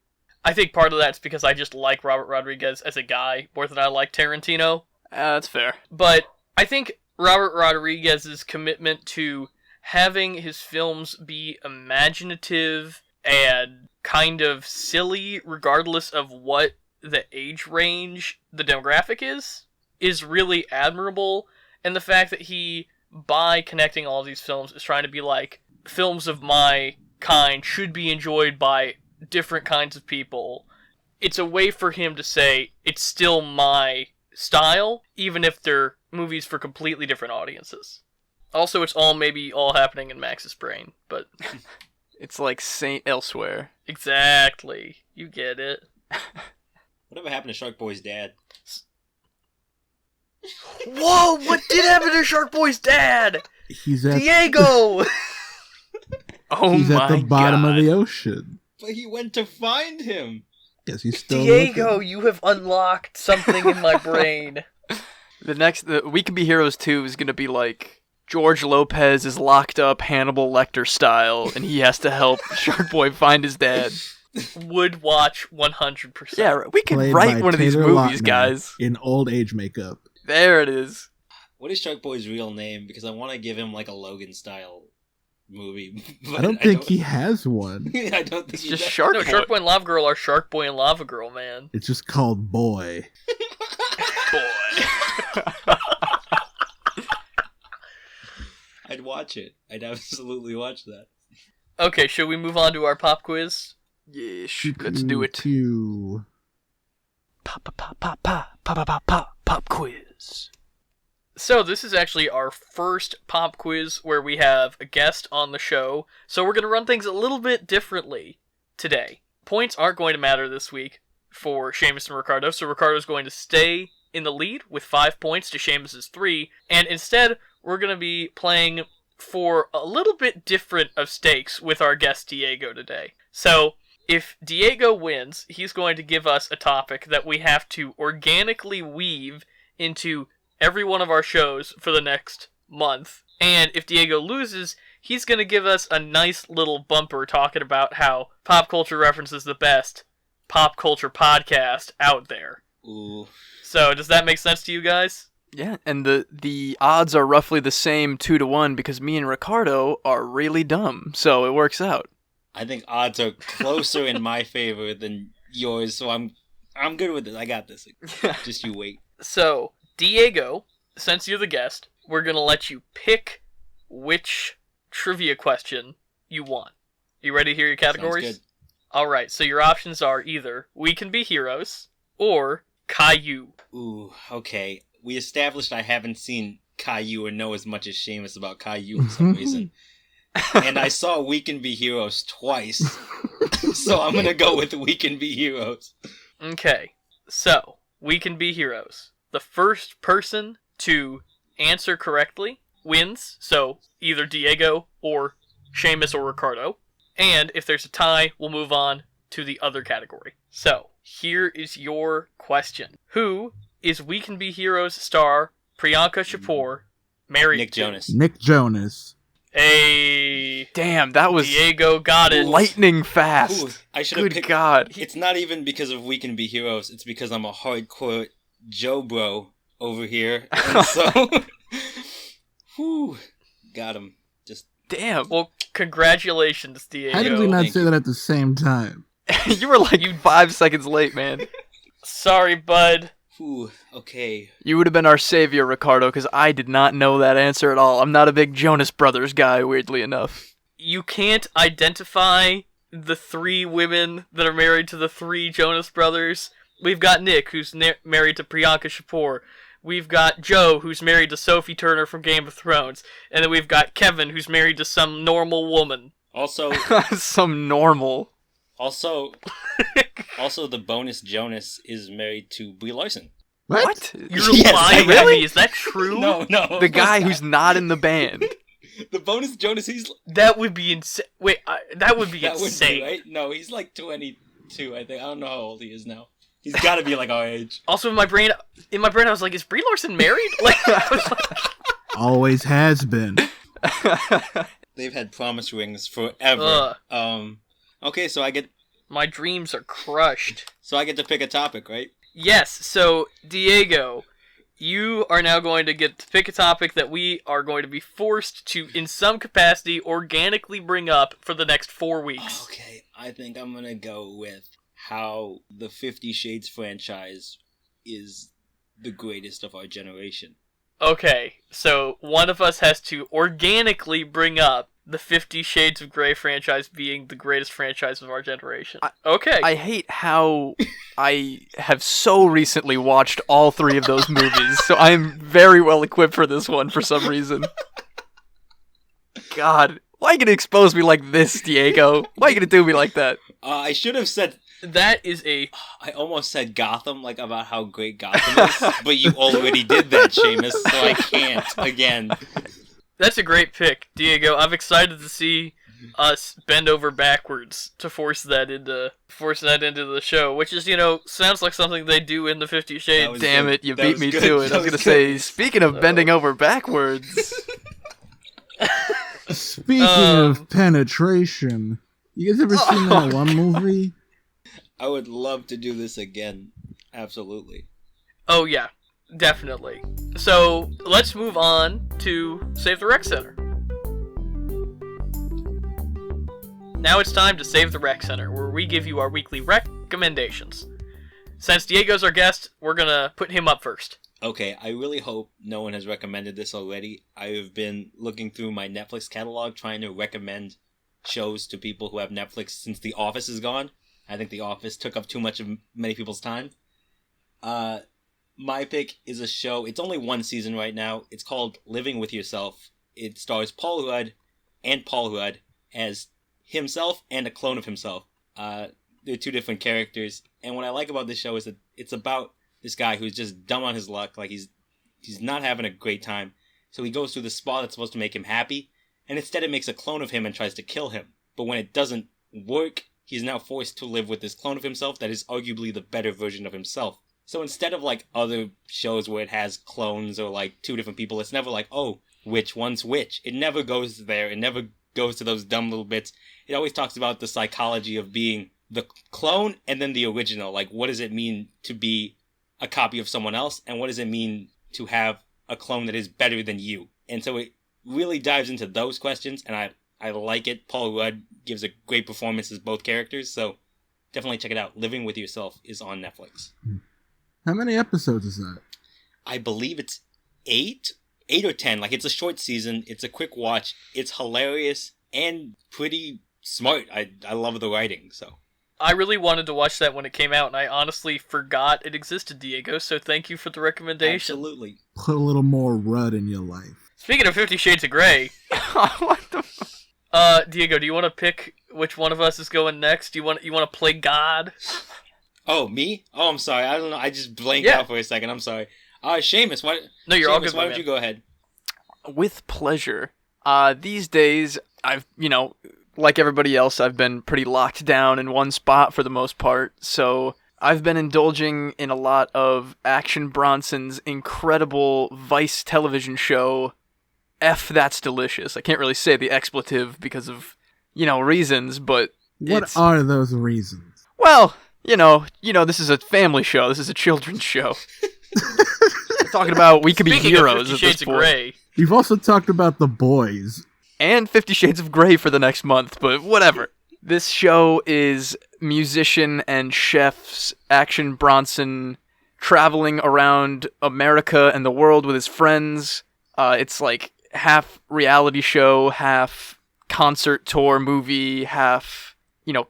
I think part of that's because I just like Robert Rodriguez as a guy more than I like Tarantino. That's fair. But I think Robert Rodriguez's commitment to having his films be imaginative and kind of silly, regardless of what the age range, the demographic is really admirable. And the fact that he, by connecting all of these films, is trying to be like, films of my kind should be enjoyed by different kinds of people. It's a way for him to say, it's still my style, even if they're movies for completely different audiences. Also, it's all happening in Max's brain, but... It's like Saint Elsewhere. Exactly. You get it. Whatever happened to Shark Boy's dad? Whoa! What did happen to Shark Boy's dad? He's at Diego! Oh he's my at the bottom God. of the ocean. But he went to find him. Yes, he's still Diego, looking. you have unlocked something in my brain. The We Can Be Heroes 2 is gonna be like George Lopez is locked up Hannibal Lecter style, and he has to help Shark Boy find his dad. Would watch 100%. Yeah, we could Played write by one of these Taylor movies, Lautner guys. in old age makeup. There it is. What is Shark Boy's real name? Because I want to give him like a Logan style movie. But I don't think he has one. I don't think It's he just does. Shark No, Boy. Shark Boy and Lava Girl are Shark Boy and Lava Girl, man. It's just called Boy. Boy. I'd watch it. I'd absolutely watch that. Okay, should we move on to our pop quiz? Yeah, let's do it. Pew. Pop quiz. So this is actually our first pop quiz where we have a guest on the show. So we're going to run things a little bit differently today. Points aren't going to matter this week for Seamus and Ricardo. So Ricardo's going to stay in the lead with 5 points to Seamus's 3. And instead, we're going to be playing for a little bit different of stakes with our guest Diego today. So if Diego wins, he's going to give us a topic that we have to organically weave into every one of our shows for the next month. And if Diego loses, he's going to give us a nice little bumper talking about how Pop Culture Reference is the best pop culture podcast out there. Ooh. So, does that make sense to you guys? Yeah, and the odds are roughly the same 2-1 because me and Ricardo are really dumb, so it works out. I think odds are closer in my favor than yours, so I'm good with this. I got this. Just you wait. So, Diego, since you're the guest, we're going to let you pick which trivia question you want. You ready to hear your categories? Sounds good. Alright, so your options are either We Can Be Heroes or Caillou. Ooh, okay. We established I haven't seen Caillou or know as much as Seamus about Caillou for some reason. And I saw We Can Be Heroes twice. So I'm going to go with We Can Be Heroes. Okay, so We Can Be Heroes. The first person to answer correctly wins, so either Diego or Seamus or Ricardo. And if there's a tie, we'll move on to the other category. So, here is your question. Who is We Can Be Heroes star Priyanka Kapoor married Nick to? Jonas. Nick Jonas. Hey, Damn, that was Diego got it. lightning fast. Ooh, I should have Good picked... God. It's not even because of We Can Be Heroes. It's because I'm a hardcore Joe bro over here. And so... Whew. Got him. Just... Damn. Well, congratulations, Diego. How did we not thank say you. that at the same time? You were like 5 seconds late, man. Sorry, bud. Whew. Okay. You would have been our savior, Ricardo, because I did not know that answer at all. I'm not a big Jonas Brothers guy, weirdly enough. You can't identify the 3 women that are married to the 3 Jonas Brothers. We've got Nick, who's married to Priyanka Kapoor. We've got Joe, who's married to Sophie Turner from Game of Thrones. And then we've got Kevin, who's married to some normal woman. Also... Some normal. Also, the bonus Jonas is married to Brie Larson. What? You're Yes, lying really? at me. Is that true? No. The guy who's not in the band. The bonus Jonas, he's... That would be insane. Wait, that would be That would insane. be, right? No, he's like 22, I think. I don't know how old he is now. He's got to be like our age. Also, in my brain, I was like, is Brie Larson married? Like, I was like, Always has been. They've had promise rings forever. Ugh. Okay, so I get my dreams are crushed. to pick a topic, right? Yes, so, Diego, you are now going to get to pick a topic that we are going to be forced to, in some capacity, organically bring up for the next 4 weeks. Okay, I think I'm gonna go with how the 50 Shades franchise is the greatest of our generation. Okay, so one of us has to organically bring up the 50 Shades of Grey franchise being the greatest franchise of our generation. Okay. I hate how I have so recently watched all 3 of those movies, so I'm very well equipped for this one for some reason. God, why are you gonna expose me like this, Diego? Why are you gonna do me like that? I should have said... That is a... I almost said Gotham, like about how great Gotham is, but you already did that, Seamus, so I can't again. That's a great pick, Diego. I'm excited to see us bend over backwards to force that into the show, which is, sounds like something they do in the 50 Shades. Damn it, you beat me to it. I was gonna say, speaking of bending over backwards. Speaking of penetration, you guys ever seen that one movie? I would love to do this again. Absolutely. Oh yeah, definitely. So let's move on to Save the Rec Center. Now it's time to Save the Rec Center, where we give you our weekly recommendations. Since Diego's our guest, we're gonna put him up first. Okay, I really hope no one has recommended this already. I have been looking through my Netflix catalog trying to recommend shows to people who have Netflix since The Office is gone. I think The Office took up too much of many people's time. My pick is a show. It's only one season right now. It's called Living With Yourself. It stars Paul Rudd as himself and a clone of himself. They're two different characters. And what I like about this show is that it's about this guy who's just dumb on his luck. Like, he's not having a great time. So he goes through the spa that's supposed to make him happy. And instead it makes a clone of him and tries to kill him. But when it doesn't work, he's now forced to live with this clone of himself that is arguably the better version of himself. So instead of like other shows where it has clones or like two different people, it's never like, oh, which one's which. It never goes there. It never goes to those dumb little bits. It always talks about the psychology of being the clone and then the original. Like, what does it mean to be a copy of someone else? And what does it mean to have a clone that is better than you? And so it really dives into those questions, and I like it. Paul Rudd gives a great performance as both characters, so definitely check it out. Living With Yourself is on Netflix. How many episodes is that? I believe it's 8 or 10. Like, it's a short season. It's a quick watch. It's hilarious and pretty smart. I love the writing, so. I really wanted to watch that when it came out, and I honestly forgot it existed, Diego, so thank you for the recommendation. Absolutely. Put a little more Rudd in your life. Speaking of 50 Shades of Grey, What the Diego, do you want to pick which one of us is going next? Do you want to play God? Oh, me? Oh, I'm sorry. I don't know. I just blanked out for a second. I'm sorry. Seamus, No, you're all good, why man. don't you go ahead? With pleasure. These days, I've, like everybody else, I've been pretty locked down in one spot for the most part, so I've been indulging in a lot of Action Bronson's incredible Vice television show, F That's Delicious. I can't really say the expletive because of, reasons, but What are those reasons? Well, this is a family show. This is a children's show. We're talking about we could be Speaking heroes of 50 at this Shades of point. Grey, You've also talked about The Boys. And 50 Shades of Grey for the next month, but whatever. This show is musician and chefs Action Bronson traveling around America and the world with his friends. It's like half reality show, half concert tour movie, half,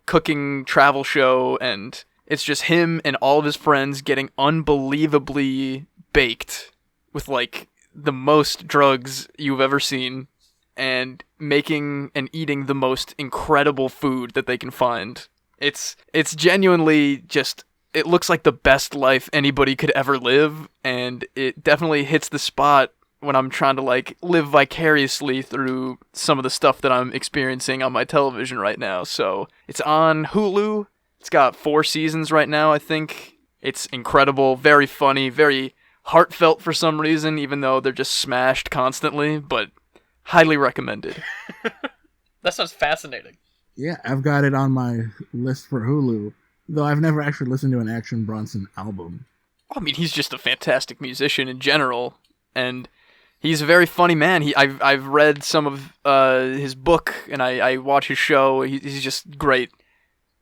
cooking travel show, and it's just him and all of his friends getting unbelievably baked with like the most drugs you've ever seen and making and eating the most incredible food that they can find. It's genuinely just, it looks like the best life anybody could ever live, and it definitely hits the spot when I'm trying to like live vicariously through some of the stuff that I'm experiencing on my television right now. So it's on Hulu. It's got 4 seasons right now, I think. It's incredible, very funny, very heartfelt for some reason, even though they're just smashed constantly, but highly recommended. that sounds fascinating. Yeah, I've got it on my list for Hulu, though I've never actually listened to an Action Bronson album. I mean, he's just a fantastic musician in general, and he's a very funny man. I've read some of his book, and I watch his show. He's just great.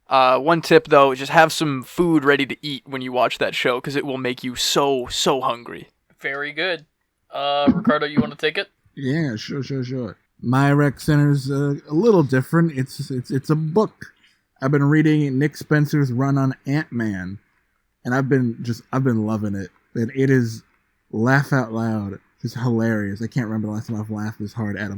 One tip, though, just have some food ready to eat when you watch that show, because it will make you so hungry. Very good. Ricardo, you want to take it? Yeah, sure. My rec center's a little different. It's a book. I've been reading Nick Spencer's run on Ant-Man, and I've been loving it. And it is laugh out loud. It's hilarious. I can't remember the last time I've laughed this hard at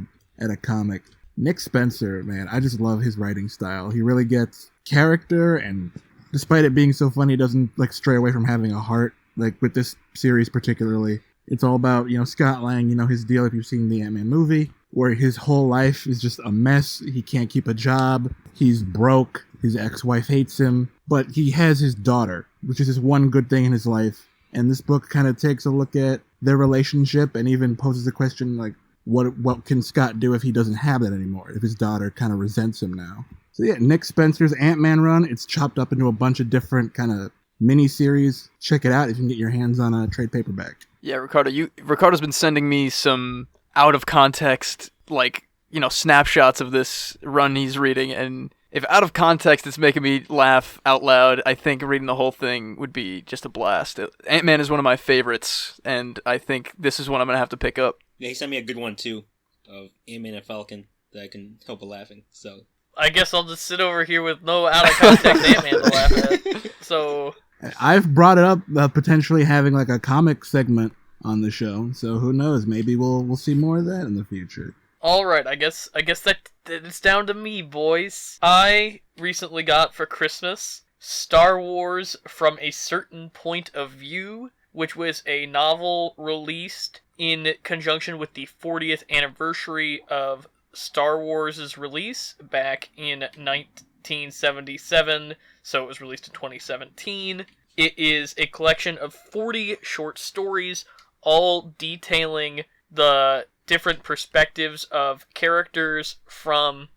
a comic. Nick Spencer, man, I just love his writing style. He really gets character, and despite it being so funny, he doesn't like stray away from having a heart. Like with this series particularly, it's all about Scott Lang. His deal. If you've seen the Ant-Man movie, where his whole life is just a mess. He can't keep a job. He's broke. His ex-wife hates him. But he has his daughter, which is his one good thing in his life. And this book kind of takes a look at their relationship and even poses the question, like, what can Scott do if he doesn't have that anymore? If his daughter kind of resents him now. So yeah, Nick Spencer's Ant-Man run. It's chopped up into a bunch of different kind of mini-series. Check it out if you can get your hands on a trade paperback. Yeah, Ricardo's been sending me some out of context, like, snapshots of this run he's reading, and if out of context it's making me laugh out loud, I think reading the whole thing would be just a blast. Ant-Man is one of my favorites, and I think this is one I'm going to have to pick up. Yeah, he sent me a good one, too, of Ant-Man and Falcon, that I can help with laughing, so... I guess I'll just sit over here with no out of context Ant-Man to laugh at. So... I've brought it up, potentially having like a comic segment on the show, so who knows? Maybe we'll see more of that in the future. All right, I guess that it's down to me, boys. I recently got for Christmas Star Wars from a Certain Point of View, which was a novel released in conjunction with the 40th anniversary of Star Wars' release back in 1977, so it was released in 2017. It is a collection of 40 short stories, all detailing the different perspectives of characters from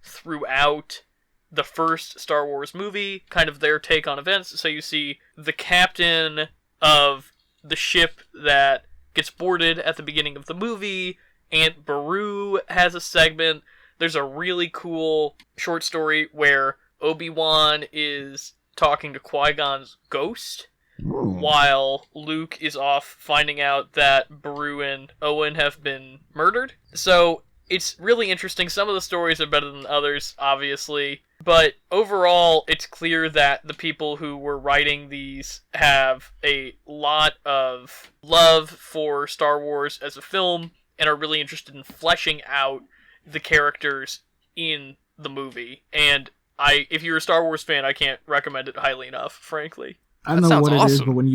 throughout the first Star Wars movie, kind of their take on events. So you see the captain of the ship that gets boarded at the beginning of the movie. Aunt Beru has a segment. There's a really cool short story where Obi-Wan is talking to Qui-Gon's ghost, while Luke is off finding out that Beru and Owen have been murdered. So it's really interesting. Some of the stories are better than others, obviously. But overall, it's clear that the people who were writing these have a lot of love for Star Wars as a film and are really interested in fleshing out the characters in the movie. And if you're a Star Wars fan, I can't recommend it highly enough, frankly. I don't know what it is, but when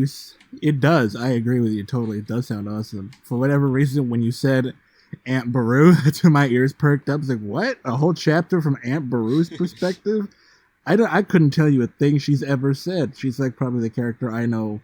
it does, I agree with you totally. It does sound awesome. For whatever reason, when you said Aunt Beru, that's when my ears perked up. I was like, what? A whole chapter from Aunt Beru's perspective? I couldn't tell you a thing she's ever said. She's like probably the character I know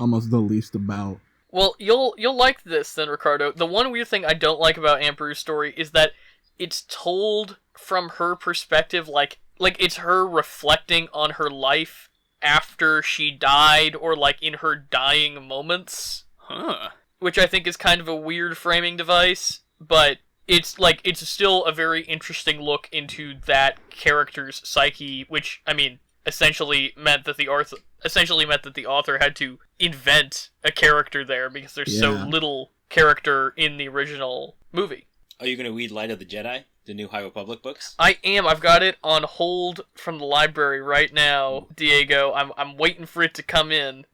almost the least about. Well, you'll like this then, Ricardo. The one weird thing I don't like about Aunt Beru's story is that it's told from her perspective, like it's her reflecting on her life after she died, or like in her dying moments. Huh. Which I think is kind of a weird framing device, but it's still a very interesting look into that character's psyche, which, I mean, essentially meant that the author had to invent a character there because there's so little character in the original movie. Are you going to read Light of the Jedi, the new High Republic books? I am. I've got it on hold from the library right now, Diego. I'm waiting for it to come in.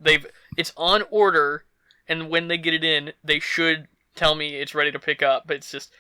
It's on order, and when they get it in, they should tell me it's ready to pick up. But it's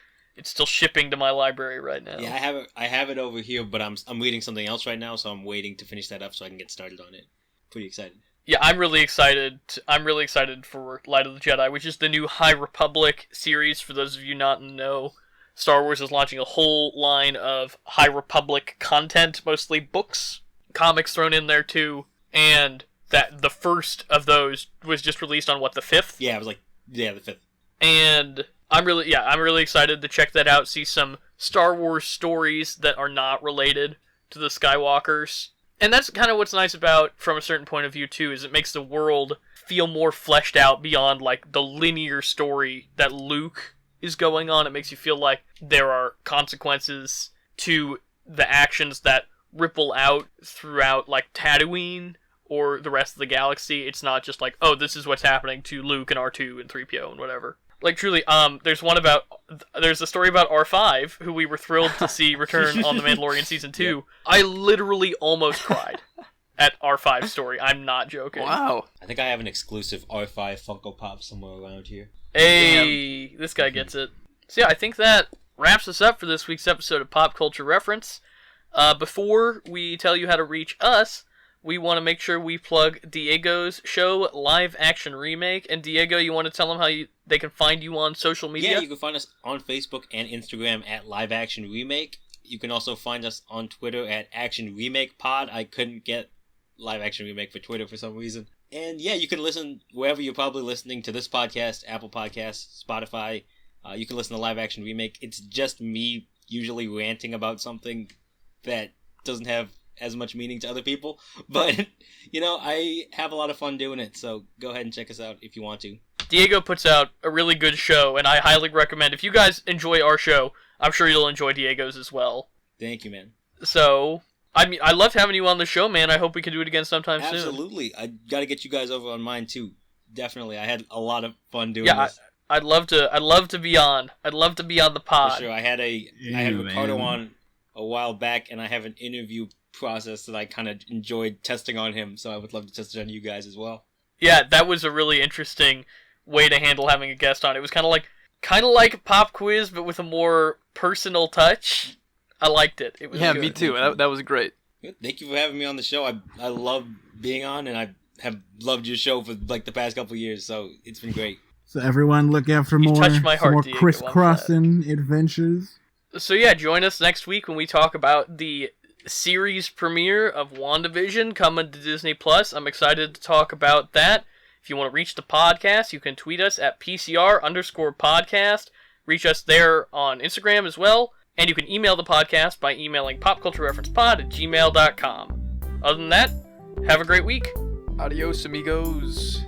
still shipping to my library right now. Yeah, I have it over here, but I'm reading something else right now, so I'm waiting to finish that up so I can get started on it. Pretty excited. Yeah, I'm really excited. I'm really excited for Light of the Jedi, which is the new High Republic series. For those of you not in the know, Star Wars is launching a whole line of High Republic content, mostly books, comics thrown in there too, and that the first of those was just released on, the 5th? Yeah, it was the 5th. And I'm really excited to check that out, see some Star Wars stories that are not related to the Skywalkers. And that's kind of what's nice about, from a certain point of view too, is it makes the world feel more fleshed out beyond the linear story that Luke is going on. It makes you feel like there are consequences to the actions that ripple out throughout Tatooine or the rest of the galaxy. It's not just oh, this is what's happening to Luke and R2 and 3PO and whatever. Truly, there's a story about R5, who we were thrilled to see return on The Mandalorian Season 2. Yep. I literally almost cried at R5's story. I'm not joking. Wow. I think I have an exclusive R5 Funko Pop somewhere around here. Hey, damn. This guy gets it. So yeah, I think that wraps us up for this week's episode of Pop Culture Reference. Before we tell you how to reach us, we want to make sure we plug Diego's show, Live Action Remake. And Diego, you want to tell them how they can find you on social media? Yeah, you can find us on Facebook and Instagram at Live Action Remake. You can also find us on Twitter at Action Remake Pod. I couldn't get Live Action Remake for Twitter for some reason. And yeah, you can listen wherever you're probably listening to this podcast, Apple Podcasts, Spotify. You can listen to Live Action Remake. It's just me usually ranting about something that doesn't have as much meaning to other people. But, I have a lot of fun doing it, so go ahead and check us out if you want to. Diego puts out a really good show, and I highly recommend. If you guys enjoy our show, I'm sure you'll enjoy Diego's as well. Thank you, man. So, I loved having you on the show, man. I hope we can do it again sometime soon. Absolutely. I got to get you guys over on mine, too. Definitely. I had a lot of fun doing this. I'd love to be on. I'd love to be on the pod. For sure. I had Ricardo on a while back, and I have an interview process that I kind of enjoyed testing on him, so I would love to test it on you guys as well. Yeah, that was a really interesting way to handle having a guest on. It was kind of like a pop quiz, but with a more personal touch. I liked it. It was good. Me too. That was great. Thank you for having me on the show. I love being on, and I have loved your show for the past couple of years, so it's been great. So everyone look out for more Diego, crisscrossing adventures. So yeah, join us next week when we talk about the series premiere of WandaVision coming to Disney+. I'm excited to talk about that. If you want to reach the podcast, you can tweet us at PCR_podcast. Reach us there on Instagram as well. And you can email the podcast by emailing popculturereferencepod@gmail.com. Other than that, have a great week. Adios, amigos.